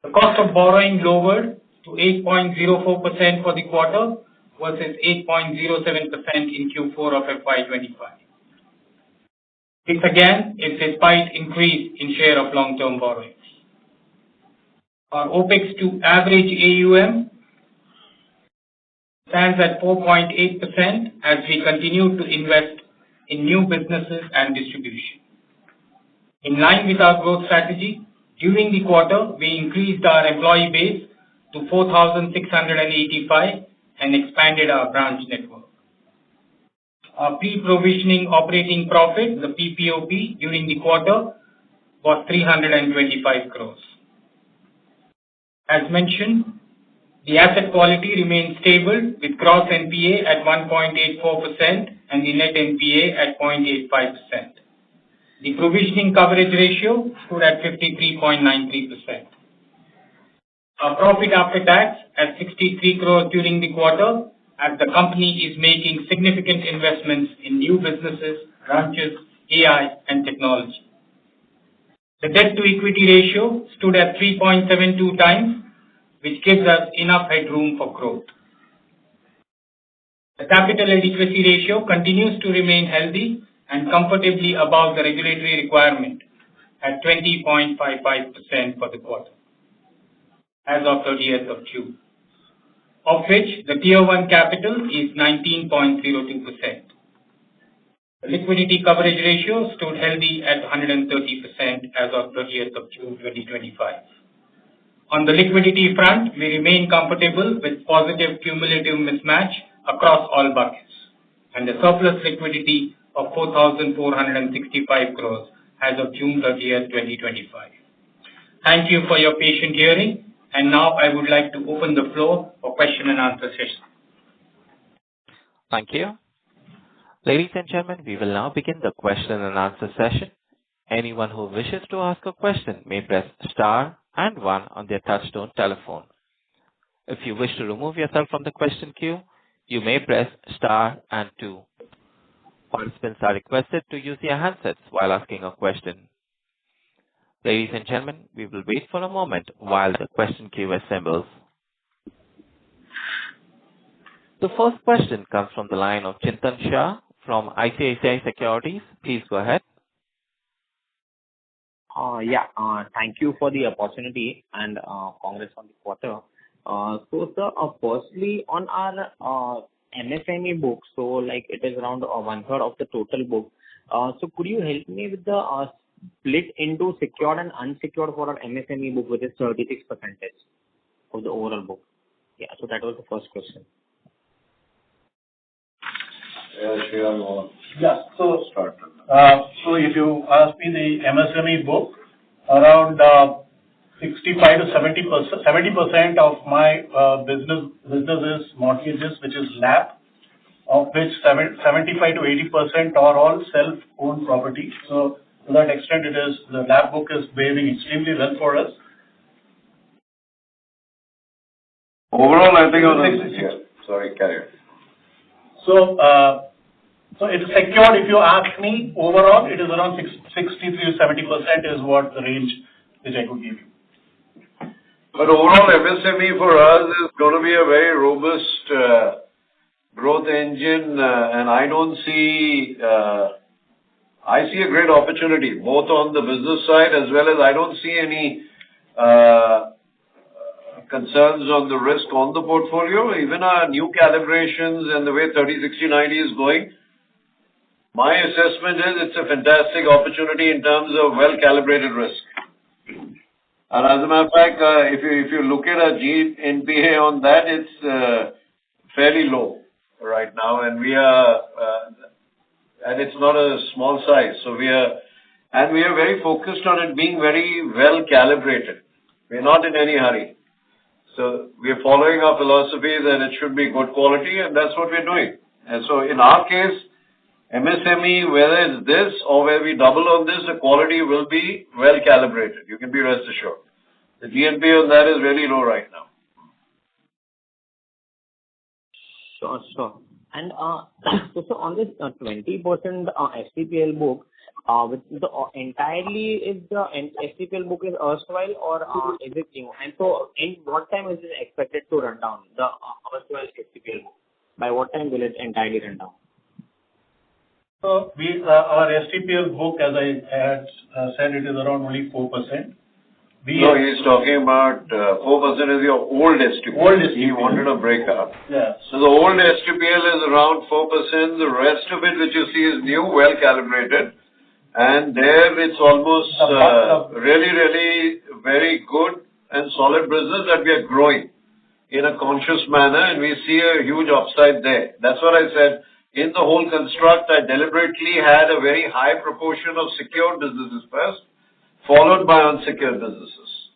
The cost of borrowing lowered to 8.04% for the quarter versus 8.07% in Q4 of FY25. This again is despite increase in share of long-term borrowings. Our OPEX to average AUM stands at 4.8% as we continue to invest in new businesses and distribution. In line with our growth strategy, during the quarter, we increased our employee base to 4,685 and expanded our branch network. Our pre-provisioning operating profit, the PPOP, during the quarter was 325 crores. As mentioned, the asset quality remains stable with gross NPA at 1.84% and the net NPA at 0.85%. The provisioning coverage ratio stood at 53.93%. Our profit after tax at 63 crores during the quarter, as the company is making significant investments in new businesses, branches, AI, and technology. The debt-to-equity ratio stood at 3.72 times, which gives us enough headroom for growth. The capital adequacy ratio continues to remain healthy and comfortably above the regulatory requirement at 20.55% for the quarter, as of 30th of June, of which the Tier 1 capital is 19.02%. The liquidity coverage ratio stood healthy at 130% as of 30th of June 2025. On the liquidity front, we remain comfortable with positive cumulative mismatch across all buckets and a surplus liquidity of 4,465 crores as of June 30th, 2025. Thank you for your patient hearing, and now I would like to open the floor for question and answer session. Thank you. Ladies and gentlemen, we will now begin the question and answer session. Anyone who wishes to ask a question may press star and 1 on their touchtone telephone. If you wish to remove yourself from the question queue, you may press star and 2. Participants are requested to use their handsets while asking a question. Ladies and gentlemen, we will wait for a moment while the question queue assembles. The first question comes from the line of Chintan Shah from ICICI Securities. Please go ahead. Thank you for the opportunity and congrats on the quarter. So, sir, firstly, on our MSME book, so like it is around 1/3 of the total book. So, could you help me with the split into secured and unsecured for our MSME book, which is 36% of the overall book? Yeah, so that was the first question. Yeah, so if you ask me the MSME book, around 65 to 70% of my business is mortgages, which is LAP, of which 75 to 80% are all self-owned property. So to that extent, the LAP book is behaving extremely well for us. Overall, I think sorry, carry on. So it's secured. If you ask me, overall, it is around 63 to 70% is what the range which I could give you. But overall, MSME for us is going to be a very robust growth engine, and I see a great opportunity both on the business side as well as I don't see any concerns on the risk on the portfolio. Even our new calibrations and the way 30-60-90 is going, my assessment is it's a fantastic opportunity in terms of well-calibrated risk. And as a matter of fact, if you look at a GNPA on that, it's fairly low. right now, and we are, and it's not a small size. So we are very focused on it being very well calibrated. We're not in any hurry. So we are following our philosophy that it should be good quality, and that's what we're doing. And so in our case, MSME, whether it's this or where we double on this, the quality will be well calibrated. You can be rest assured. The GNP on that is really low right now. Sure. And so on this 20% STPL book, with the entirely is the STPL book is erstwhile or is it new? And so in what time is it expected to run down, the erstwhile STPL book? By what time will it entirely run down? So our STPL book, as I had said, it is around only 4%. No, he's talking about 4% is your old STPL. Old STPL. He wanted a breakup. Yeah. So the old STPL is around 4%. The rest of it, which you see, is new, well calibrated. And there it's almost really very good and solid business that we are growing in a conscious manner, and we see a huge upside there. That's what I said. In the whole construct, I deliberately had a very high proportion of secured businesses first, followed by unsecured businesses.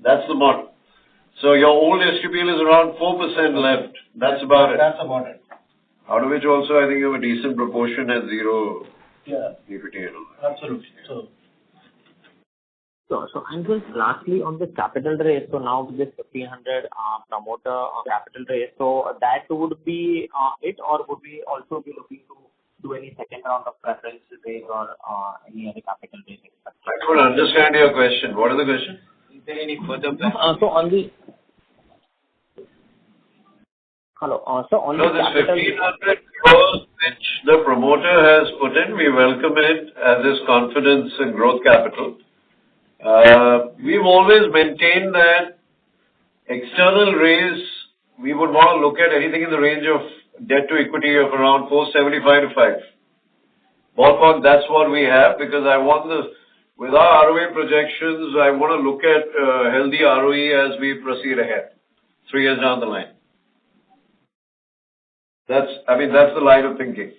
That's the model. So your old STPL is around 4% left. That's about it. That's about it. Out of which also I think you have a decent proportion at zero equity and all that. Absolutely. So and just lastly on the capital raise, so now with this 1,500 promoter capital raise, so that would be it, or would we also be looking to do any second round of preference raise or any other capital raise expected? I don't understand your question. What is the question? Is there any further plan? So on the this 1,500 crores which the promoter has put in, we welcome it as his confidence in growth capital. We've always maintained that external raise, we would want to look at anything in the range of debt to equity of around 475 to 5. Ballpark, that's what we have, because with our ROA projections, I want to look at healthy ROE as we proceed ahead, 3 years down the line. That's the line of thinking.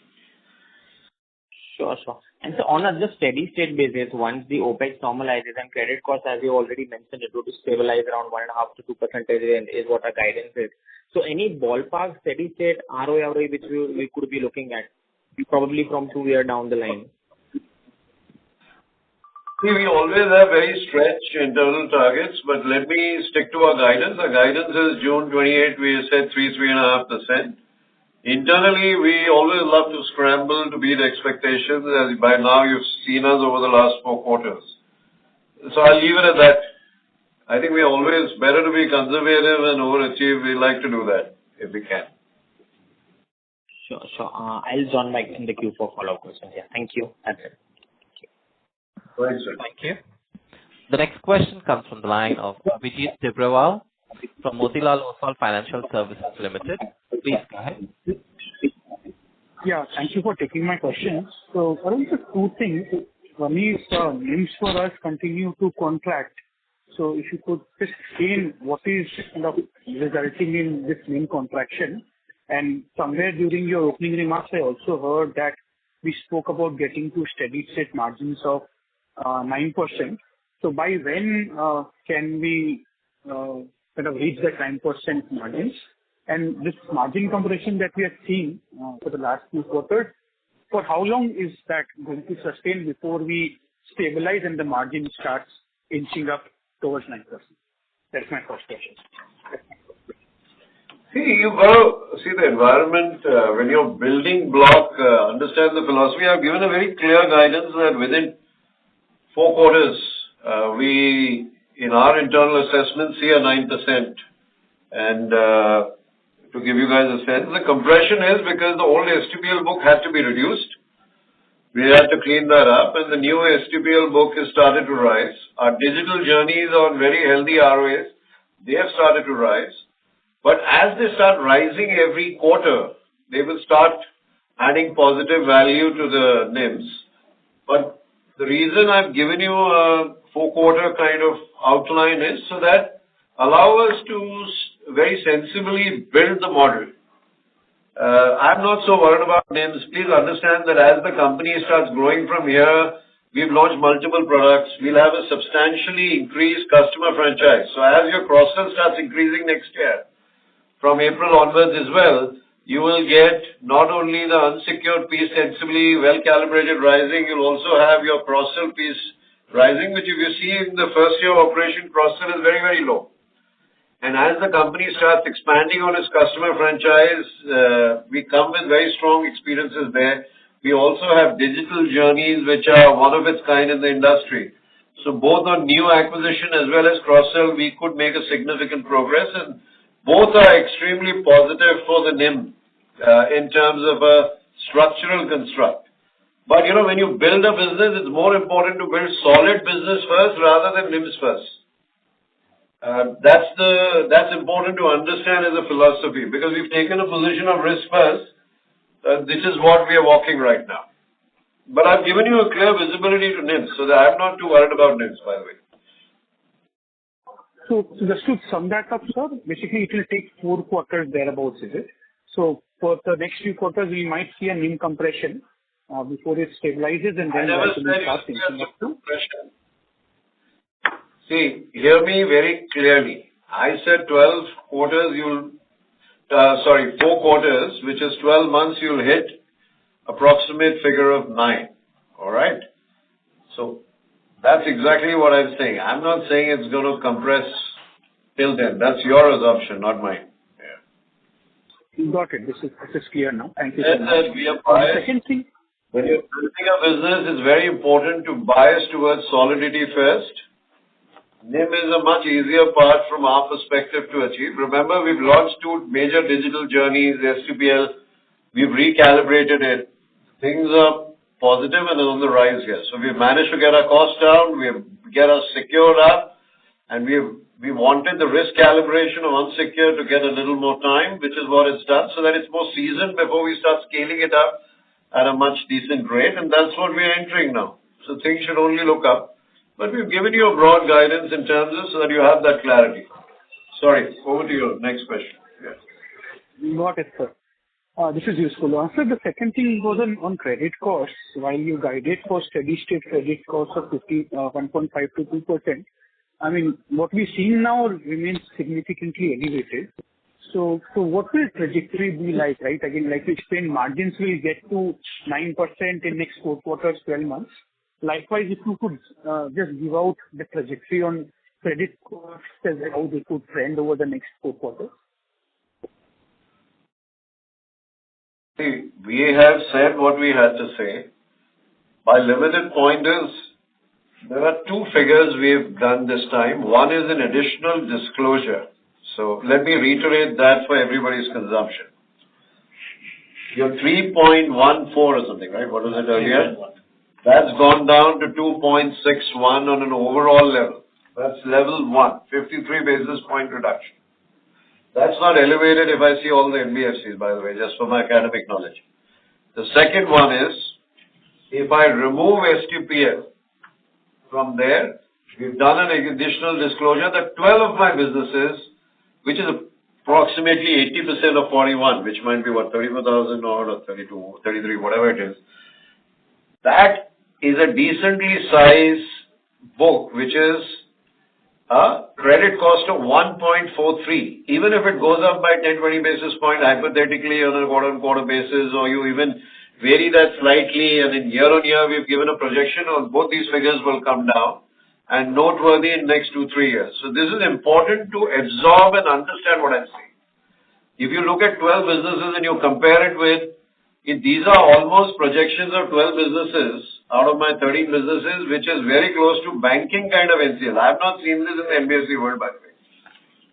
Sure. And so on a just steady state basis, once the OPEX normalizes and credit cost, as you already mentioned, it would stabilize around 1.5 to 2% is what our guidance is. So any ballpark steady state ROE which we could be looking at, probably from 2 years down the line? See, we always have very stretched internal targets, but let me stick to our guidance. Our guidance is June 28, we said 3.5%. Internally, we always love to scramble to beat expectations, as by now you've seen us over the last 4 quarters. So I'll leave it at that. I think we're always better to be conservative and overachieve. We like to do that if we can. Sure. I'll join back in the queue for follow-up questions. Yeah, thank you. That's it. Right, sir. Thank you. The next question comes from the line of Abhijit Tibrewal from Motilal Oswal Financial Services Limited. Please go ahead. Yeah, thank you for taking my question. So, Arun, just 2 things. One is NIMs for us continue to contract. So, if you could just explain what is kind of resulting in this NIM contraction. And somewhere during your opening remarks, I also heard that we spoke about getting to steady state margins of 9%. So, by when can we kind of reach that 9% margins? And this margin compression that we have seen for the last few quarters, for how long is that going to sustain before we stabilize and the margin starts inching up towards 9%? That's my first question. See, you've got to see the environment when you're building block, understand the philosophy. I've given a very clear guidance that within 4 quarters, we, in our internal assessment, see a 9%. And to give you guys a sense, the compression is because the old STPL book had to be reduced. We had to clean that up, and the new STPL book has started to rise. Our digital journeys on very healthy ROAs, they have started to rise. But as they start rising every quarter, they will start adding positive value to the NIMs. But the reason I've given you a 4-quarter kind of outline is so that allow us to very sensibly build the model. I'm not so worried about NIMs. Please understand that as the company starts growing from here, we've launched multiple products. We'll have a substantially increased customer franchise. So as your cross-sell starts increasing next year, from April onwards as well, you will get not only the unsecured piece sensibly well-calibrated rising, you'll also have your cross-sell piece rising, which if you see in the first year of operation, cross-sell is very, very low. And as the company starts expanding on its customer franchise, we come with very strong experiences there. We also have digital journeys which are one of its kind in the industry. So both on new acquisition as well as cross-sell, we could make a significant progress, and both are extremely positive for the NIM in terms of a structural construct. But when you build a business, it's more important to build solid business first rather than NIMs first. That's important to understand as a philosophy, because we've taken a position of risk first. This is what we are walking right now. But I've given you a clear visibility to NIMs, so that I'm not too worried about NIMs, by the way. So just to sum that up, sir, basically it will take 4 quarters thereabouts, is it? So for the next few quarters, we might see a NIM compression before it stabilizes, and then gradually start thinking up to. See, hear me very clearly. I said 4 quarters, which is 12 months, you'll hit approximate figure of 9. All right? So that's exactly what I'm saying. I'm not saying it's going to compress till then. That's your assumption, not mine. Yeah. Got it. This is clear now. Thank you so much. Second thing, when you're building a business, it's very important to bias towards solidity first. NIM is a much easier part from our perspective to achieve. Remember, we've launched 2 major digital journeys, STPL. We've recalibrated it. Things are positive and on the rise here. So we've managed to get our costs down, get us secured up, and we wanted the risk calibration of unsecured to get a little more time, which is what it's done, so that it's more seasoned before we start scaling it up at a much decent rate, and that's what we're entering now. So things should only look up. But we've given you a broad guidance in terms of so that you have that clarity. Sorry, over to your next question. Yes. Got it, sir. This is useful. Sir, the second thing was on credit costs. While you guided for steady-state credit costs of 1.5 to 2%, I mean, what we're seeing now remains significantly elevated. So what will trajectory be like, right? Again, like you explained, margins will get to 9% in next 4 quarters, 12 months. Likewise, if you could just give out the trajectory on credit costs as how they could trend over the next 4 quarters. See, we have said what we had to say. My limited point is, there are 2 figures we've done this time. One is an additional disclosure. So let me reiterate that for everybody's consumption. Your 3.14 or something, right? What was it earlier? That's gone down to 2.61 on an overall level. That's level 1, 53 basis point reduction. That's not elevated if I see all the NBFCs, by the way, just for my academic knowledge. The second one is, if I remove STPL from there, we've done an additional disclosure that 12 of my businesses, which is approximately 80% of 41, which might be 34,000 or 32, 33, whatever it is, that is a decently sized book, which is a credit cost of 1.43. Even if it goes up by 10-20 basis points hypothetically on a quarter-on-quarter basis, or you even vary that slightly, and in year-on-year we've given a projection on both these figures will come down and noteworthy in next 2-3 years. So this is important to absorb and understand what I'm saying. If you look at 12 businesses and you compare it with, these are almost projections of 12 businesses out of my 13 businesses, which is very close to banking kind of NCL. I have not seen this in the NBFC world, by the way.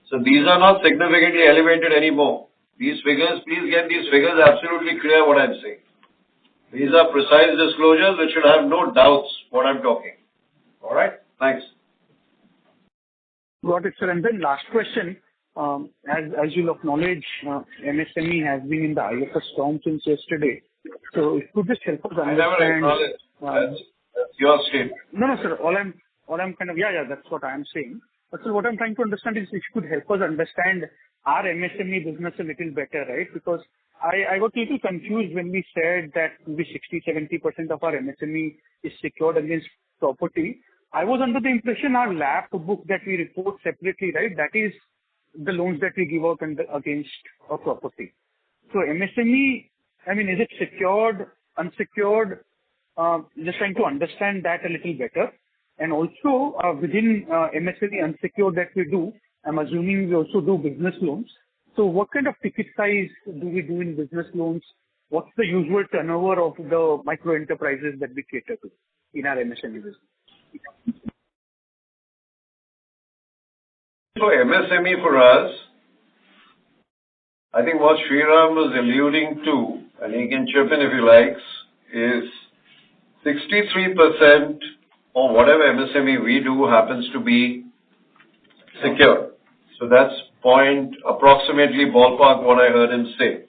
So these are not significantly elevated anymore. These figures, please get these figures absolutely clear what I'm saying. These are precise disclosures which should have no doubts what I'm talking. All right? Thanks. Got it, sir. And then last question. As you'll acknowledge, MSME has been in the IFS storm since yesterday. So it could just help us understand. I never acknowledge. That's your statement. No, sir. All I'm kind of, that's what I'm saying. But sir, what I'm trying to understand is if you could help us understand our MSME business a little better, right? Because I got a little confused when we said that maybe 60-70% of our MSME is secured against property. I was under the impression our LAP book that we report separately, right? That is the loans that we give out against a property. So MSME, I mean, is it secured, unsecured? Just trying to understand that a little better. And also within MSME unsecured that we do, I'm assuming we also do business loans. So what kind of ticket size do we do in business loans? What's the usual turnover of the micro enterprises that we cater to in our MSME business? So MSME for us, I think what Sriram was alluding to, and he can chip in if he likes, is 63% of whatever MSME we do happens to be secure. So that's approximately ballpark what I heard him say.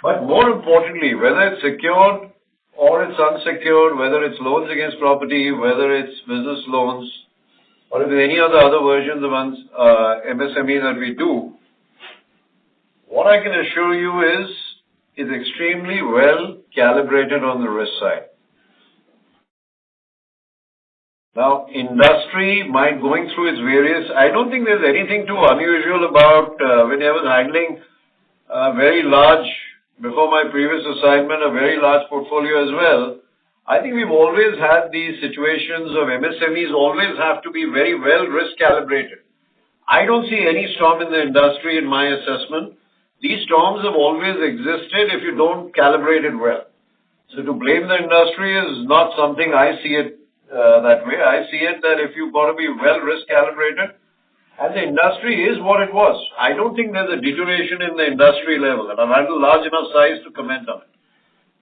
But more importantly, whether it's secured or it's unsecured, whether it's loans against property, whether it's business loans, or if there's any other versions of MSME that we do, what I can assure you is extremely well calibrated on the risk side. Now, industry might going through its various, I don't think there's anything too unusual about when I was handling a very large, before my previous assignment, a very large portfolio as well. I think we've always had these situations of MSMEs always have to be very well risk calibrated. I don't see any storm in the industry in my assessment. These storms have always existed if you don't calibrate it well. So to blame the industry is not something I see it that way. I see it that if you've got to be well risk calibrated, and the industry is what it was. I don't think there's a deterioration in the industry level, and I'm not a large enough size to comment on it.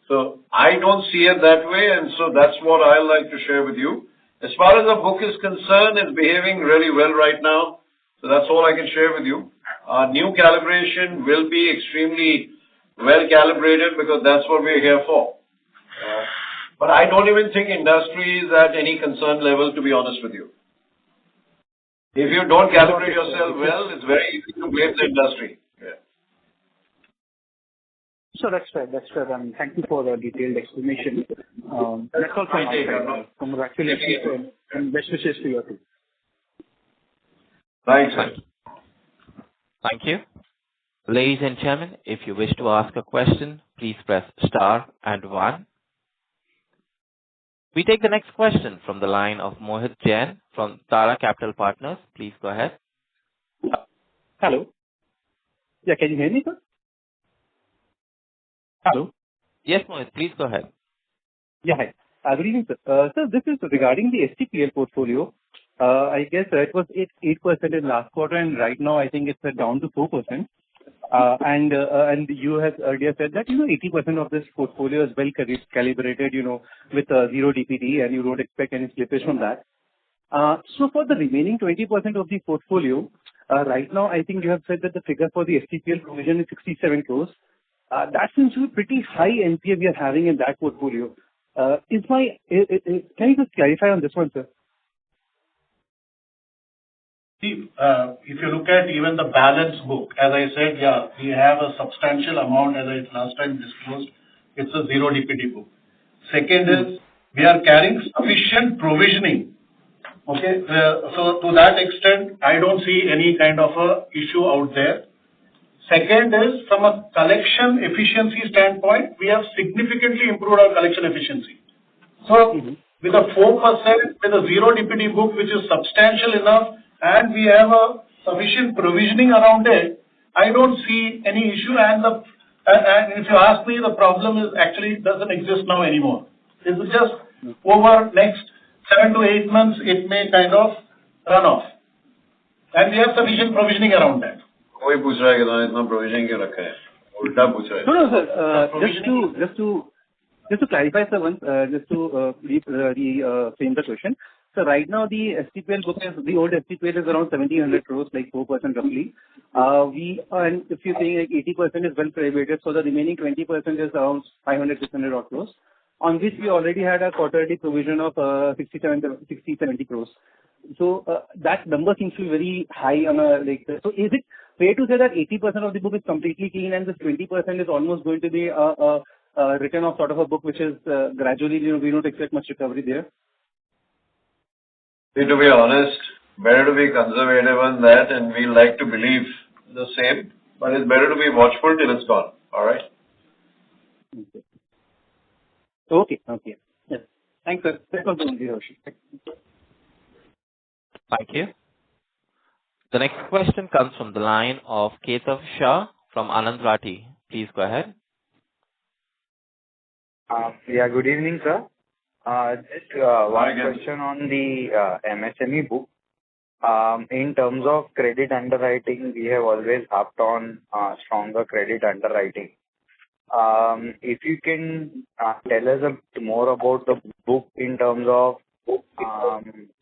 So I don't see it that way, and so that's what I like to share with you. As far as the book is concerned, it's behaving really well right now. So that's all I can share with you. Our new calibration will be extremely well calibrated because that's what we're here for. But I don't even think industry is at any concern level, to be honest with you. If you don't calibrate yourself well, it's very easy to blame the industry. Yeah. So that's fair. That's fair. Thank you for the detailed explanation. That's all from my side. Congratulations and best wishes to you too. Thanks. Thank you. Ladies and gentlemen, if you wish to ask a question, please press star and 1. We take the next question from the line of Mohit Jain from Tara Capital Partners. Please go ahead. Hello. Yeah, can you hear me, sir? Hello. Yes, Mohit, please go ahead. Yeah, hi. Good evening, sir. Sir, this is regarding the STPL portfolio. I guess it was 8% in last quarter, and right now I think it's down to 4%. And you have earlier said that 80% of this portfolio is well calibrated, with zero DPD, and you don't expect any slippage from that. So for the remaining 20% of the portfolio, right now I think you have said that the figure for the STPL provision is 67 crores. That seems to be pretty high NPA we are having in that portfolio. Can you just clarify on this one, sir? See, if you look at even the balance book, as I said, yeah, we have a substantial amount, as I last time disclosed, it's a zero DPD book. Second is, we are carrying sufficient provisioning. Okay, so to that extent, I don't see any kind of a issue out there. Second is, from a collection efficiency standpoint, we have significantly improved our collection efficiency. So, with a 4%, with a zero DPD book, which is substantial enough, and we have a sufficient provisioning around it, I don't see any issue. And if you ask me, the problem is actually doesn't exist now anymore. This is just over next 7 to 8 months, it may kind of run off. And we have sufficient provisioning around that. कोई पूछ रहा है कि इतना provisioning क्यों रखा है? उल्टा पूछ रहा है. No, sir. Just to clarify, sir, once, just to reframe the question. So right now the STPL book is, the old STPL is around 1,700 crores, like 4% roughly. And if you're saying like 80% is well calibrated, so the remaining 20% is around 500-600 odd crores, on which we already had a quarterly provision of 60-70 crores. So that number seems to be very high on a, like, so is it fair to say that 80% of the book is completely clean and this 20% is almost going to be a return of sort of a book which is gradually, we don't expect much recovery there? To be honest, better to be conservative on that, and we like to believe the same, but it's better to be watchful till it's gone. All right? Okay. Yes. Thanks, sir. That was the only question. Thank you. The next question comes from the line of Ketav Shah from Anand Rathi. Please go ahead. Good evening, sir. Just one question on the MSME book. In terms of credit underwriting, we have always harped on stronger credit underwriting. If you can tell us a bit more about the book in terms of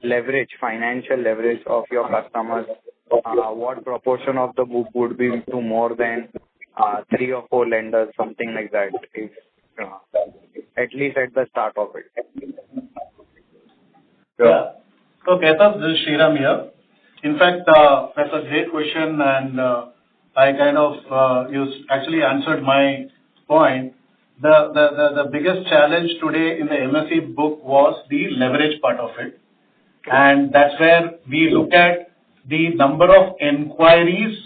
leverage, financial leverage of your customers, what proportion of the book would be to more than 3 or 4 lenders, something like that, if at least at the start of it. Yeah. So, Ketav, this is Sriram here. In fact, that's a great question, and I kind of you actually answered my point. The biggest challenge today in the MSE book was the leverage part of it, and that's where we look at the number of inquiries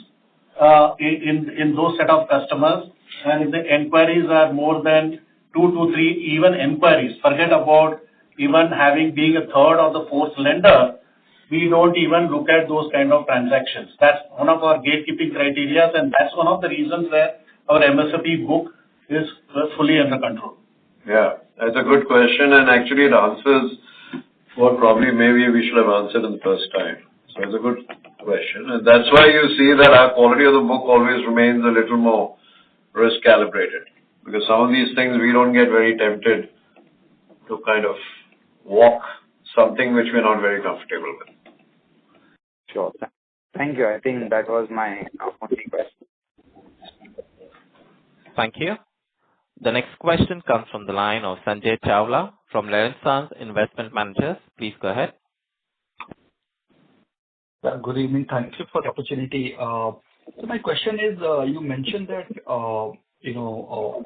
in those set of customers, and if the inquiries are more than 2 to 3 even inquiries, forget about even being a third or the fourth lender, we don't even look at those kind of transactions. That's one of our gatekeeping criteria, and that's one of the reasons where our MSME book is fully under control. Yeah, that's a good question, and actually it answers what probably maybe we should have answered in the first time. So it's a good question, and that's why you see that our quality of the book always remains a little more risk calibrated, because some of these things we don't get very tempted to kind of walk something which we're not very comfortable with. Sure. Thank you. I think that was my only question. Thank you. The next question comes from the line of Sanjay Chawla from Renaissance Investment Managers. Please go ahead. Good evening. Thank you for the opportunity. So my question is, you mentioned that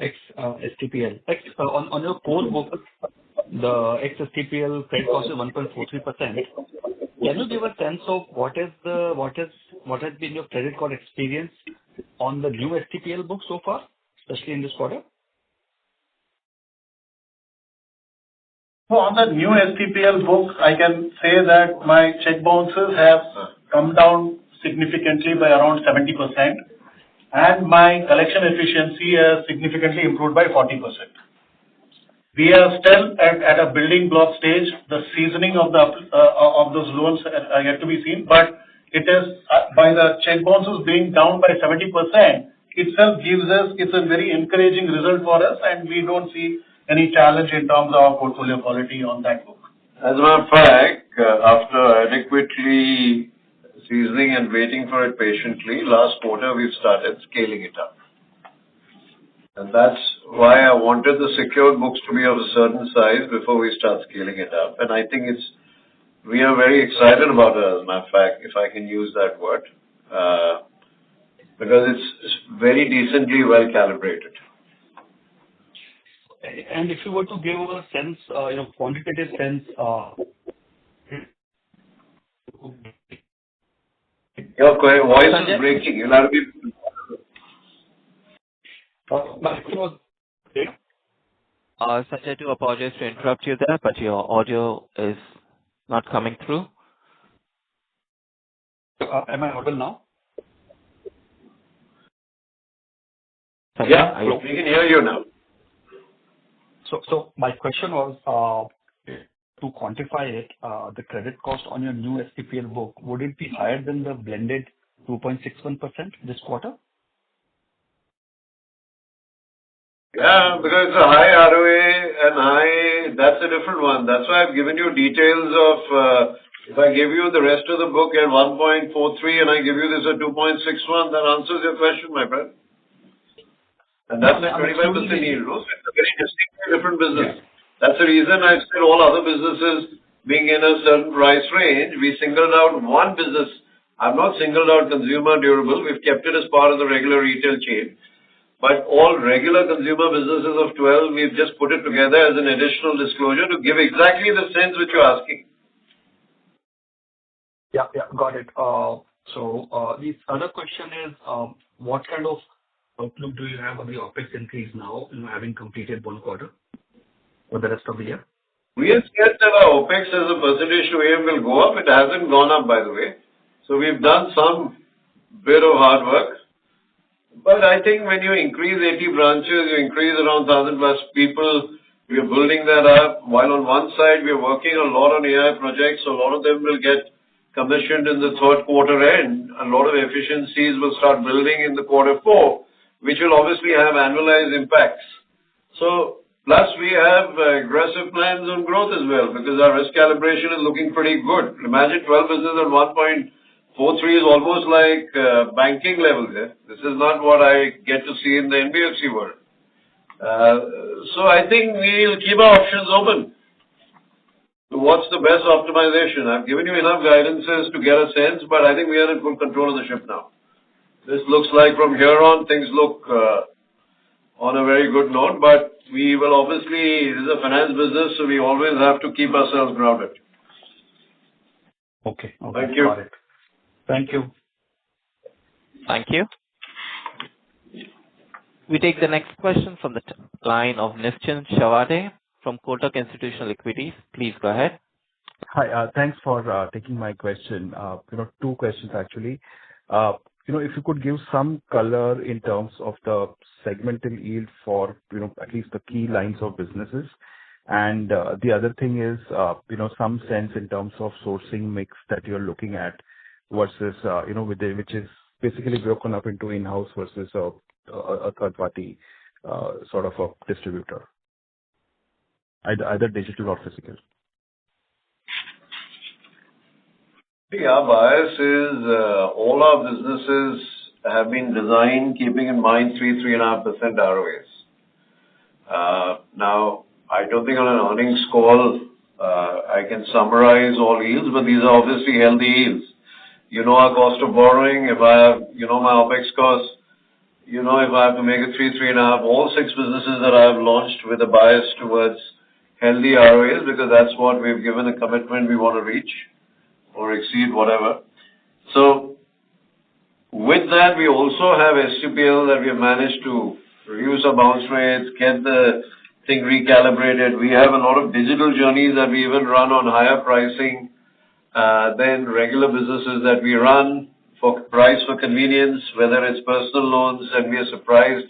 ex-STPL, on your core book, the ex-STPL credit cost is 1.43%. Can you give a sense of what has been your credit card experience on the new STPL book so far, especially in this quarter? So on the new STPL book, I can say that my check bounces have come down significantly by around 70%, and my collection efficiency has significantly improved by 40%. We are still at a building block stage. The seasoning of those loans are yet to be seen, but it is by the check bounces being down by 70% itself it's a very encouraging result for us, and we don't see any challenge in terms of our portfolio quality on that book. As a matter of fact, after adequately seasoning and waiting for it patiently, last quarter we've started scaling it up. And that's why I wanted the secured books to be of a certain size before we start scaling it up. And I think we are very excited about it, as a matter of fact, if I can use that word, because it's very decently well calibrated. And if you were to give a sense, quantitative sense, your voice is breaking. You'll have to be. Sanjay, I do apologize to interrupt you there, but your audio is not coming through. Am I audible now? Sanjay, Yeah, we can hear you now. So my question was to quantify it, the credit cost on your new STPL book, would it be higher than the blended 2.61% this quarter? Yeah, because it's a high ROA and that's a different one. That's why I've given you details of, if I give you the rest of the book at 1.43 and I give you this at 2.61, that answers your question, my friend. And that's a 25% yield. It's a very distinctly different business. Yeah. That's the reason I said all other businesses being in a certain price range, we singled out one business I've not singled out consumer durable. We've kept it as part of the regular retail chain. But all regular consumer businesses of 12, we've just put it together as an additional disclosure to give exactly the sense which you're asking. Yeah, got it. The other question is, what kind of outlook do you have on the OpEx increase now, having completed one quarter for the rest of the year? We have said that our OpEx as a percentage to AM will go up. It hasn't gone up, by the way. So we've done some bit of hard work. But I think when you increase 80 branches, you increase around 1,000 plus people, we are building that up. While on one side, we are working a lot on AI projects, so a lot of them will get commissioned in the third quarter end. A lot of efficiencies will start building in the quarter four, which will obviously have annualized impacts. So, plus we have aggressive plans on growth as well, because our risk calibration is looking pretty good. Imagine 12 business at 1.43 is almost like banking level there. This is not what I get to see in the NBFC world. So I think we'll keep our options open. So what's the best optimization? I've given you enough guidances to get a sense, but I think we are in full control of the ship now. This looks like from here on, things look on a very good note, but we will obviously, this is a finance business, so we always have to keep ourselves grounded. Okay. Thank you. Got it. Thank you. Thank you. We take the next question from the line of Nischint Chawade from Kotak Institutional Equities. Please go ahead. Hi. Thanks for taking my question. Two questions actually. If you could give some color in terms of the segmental yield for, at least the key lines of businesses. And the other thing is, some sense in terms of sourcing mix that you're looking at versus, which is basically broken up into in-house versus a third party sort of a distributor, either digital or physical. See, our bias is all our businesses have been designed keeping in mind 3.5% ROAs. Now, I don't think on an earnings call I can summarize all yields, but these are obviously healthy yields. Our cost of borrowing, if I have, my OpEx costs, if I have to make it 3.5, all 6 businesses that I have launched with a bias towards healthy ROAs, because that's what we've given a commitment we want to reach or exceed, whatever. So, with that, we also have STPL that we have managed to reduce our bounce rates, get the thing recalibrated. We have a lot of digital journeys that we even run on higher pricing than regular businesses that we run for price for convenience, whether it's personal loans, and we are surprised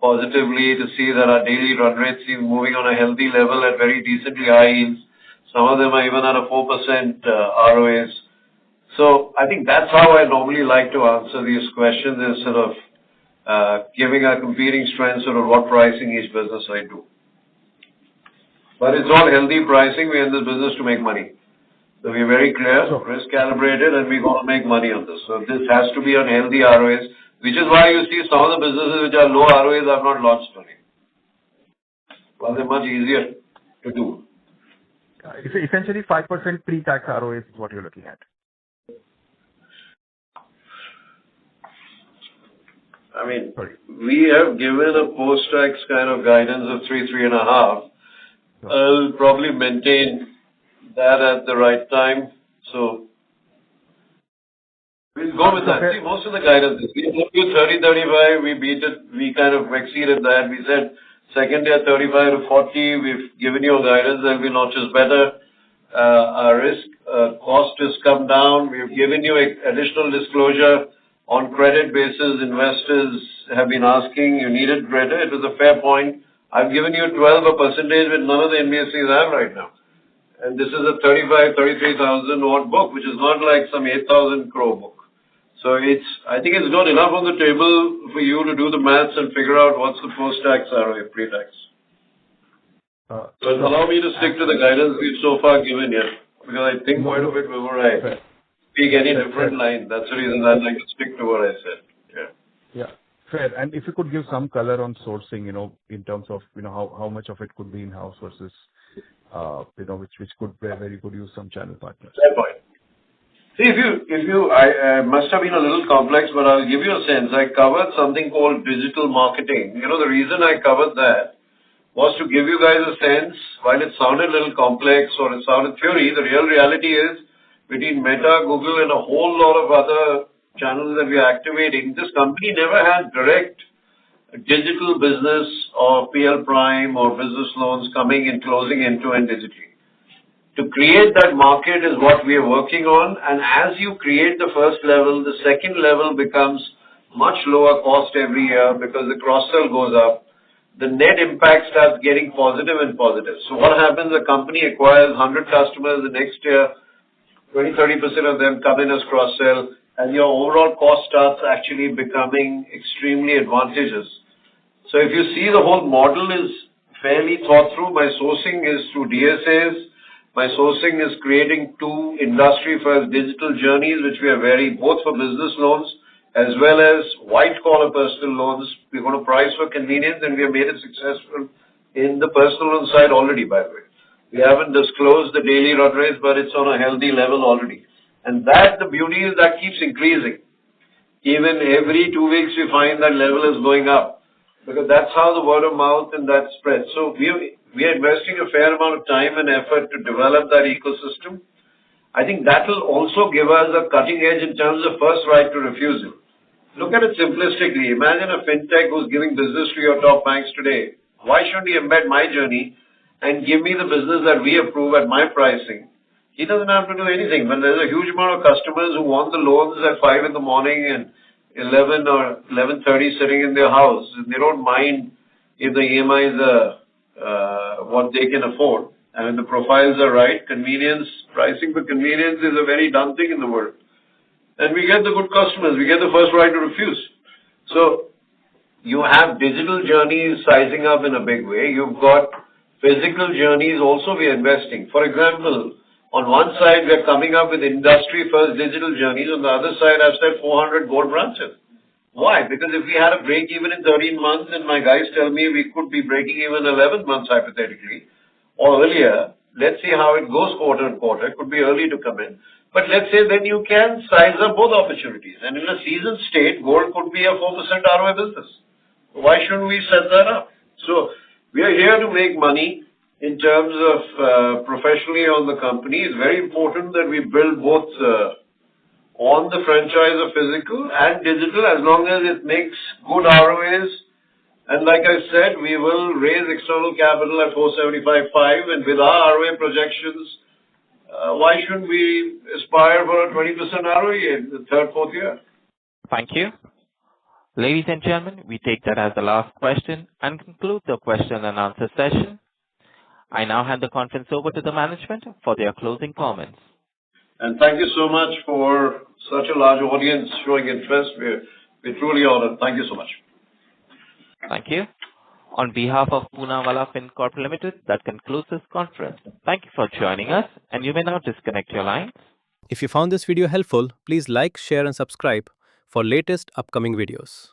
positively to see that our daily run rates seem moving on a healthy level at very decently high yields. Some of them are even at a 4% ROAs. So I think that's how I normally like to answer these questions, is sort of giving our competing strengths sort of what pricing each business I do. But it's all healthy pricing. We're in this business to make money. So we're very clear, risk calibrated, and we're going to make money on this. So this has to be on healthy ROAs, which is why you see some of the businesses which are low ROAs have not launched only. Well, they're much easier to do. Essentially 5% pre-tax ROAs is what you're looking at. I mean, we have given a post-tax kind of guidance of 3.5. I'll probably maintain that at the right time. So we'll go with that. See, most of the guidance, we told you 30, 35, we beat it, we kind of exceeded that. We said second year 35 to 40, we've given you a guidance that we notches better. Our risk cost has come down. We've given you additional disclosure on credit basis. Investors have been asking, you needed credit. It was a fair point. I've given you 12% which none of the NBFCs have right now. And this is a 33,000 odd book, which is not like some 8,000 crore book. So I think it's got enough on the table for you to do the maths and figure out what's the post-tax ROA, pre-tax. So allow me to stick to the guidance we've so far given here, because I think quite a bit before I speak any different line. That's the reason I'd like to stick to what I said. Yeah. Fair. And if you could give some color on sourcing, in terms of, how much of it could be in-house versus, which could be very good use some channel partners. Fair point. See, I must have been a little complex, but I'll give you a sense. I covered something called digital marketing. The reason I covered that was to give you guys a sense, while it sounded a little complex or it sounded theory, the real reality is between Meta, Google, and a whole lot of other channels that we are activating, this company never had direct digital business or PL Prime or business loans coming and closing end-to-end digitally. To create that market is what we are working on, and as you create the first level, the second level becomes much lower cost every year because the cross-sell goes up. The net impact starts getting positive and positive. So what happens, a company acquires 100 customers, the next year 20-30% of them come in as cross-sell, and your overall cost starts actually becoming extremely advantageous. So if you see, the whole model is fairly thought through. My sourcing is through DSAs. My sourcing is creating 2 industry-first digital journeys, which we are both for business loans as well as white-collar personal loans. We're going to price for convenience, and we have made it successful in the personal loan side already, by the way. We haven't disclosed the daily run rates, but it's on a healthy level already. And that, the beauty is that keeps increasing. Even every 2 weeks, we find that level is going up because that's how the word of mouth and that spreads. So we are investing a fair amount of time and effort to develop that ecosystem. I think that will also give us a cutting edge in terms of first right to refusal. Look at it simplistically. Imagine a fintech who's giving business to your top banks today. Why shouldn't he embed my journey and give me the business that we approve at my pricing? He doesn't have to do anything. But there's a huge amount of customers who want the loans at 5 in the morning and 11 or 11:30 sitting in their house. They don't mind if the EMIs are what they can afford. And if the profiles are right, convenience, pricing for convenience is a very done thing in the world. And we get the good customers. We get the first right to refuse. So you have digital journeys sizing up in a big way. You've got physical journeys also we are investing. For example, on one side, we are coming up with industry-first digital journeys. On the other side, I've said 400 gold branches. Why? Because if we had a break even in 13 months, and my guys tell me we could be breaking even 11 months hypothetically, or earlier, let's see how it goes quarter on quarter. It could be early to come in. But let's say then you can size up both opportunities. And in a seasoned state, gold could be a 4% ROI business. Why shouldn't we set that up? So we are here to make money in terms of professionally on the company. It's very important that we build both on the franchise of physical and digital as long as it makes good ROAs. And like I said, we will raise external capital at 475.5, and with our ROA projections, why shouldn't we aspire for a 20% ROE in the third, fourth year? Thank you. Ladies and gentlemen, we take that as the last question and conclude the question and answer session. I now hand the conference over to the management for their closing comments. And thank you so much for such a large audience showing interest. We're truly honored. Thank you so much. Thank you. On behalf of Poonawalla Fincorp Limited, that concludes this conference. Thank you for joining us, and you may now disconnect your lines. If you found this video helpful, please like, share, and subscribe for latest upcoming videos.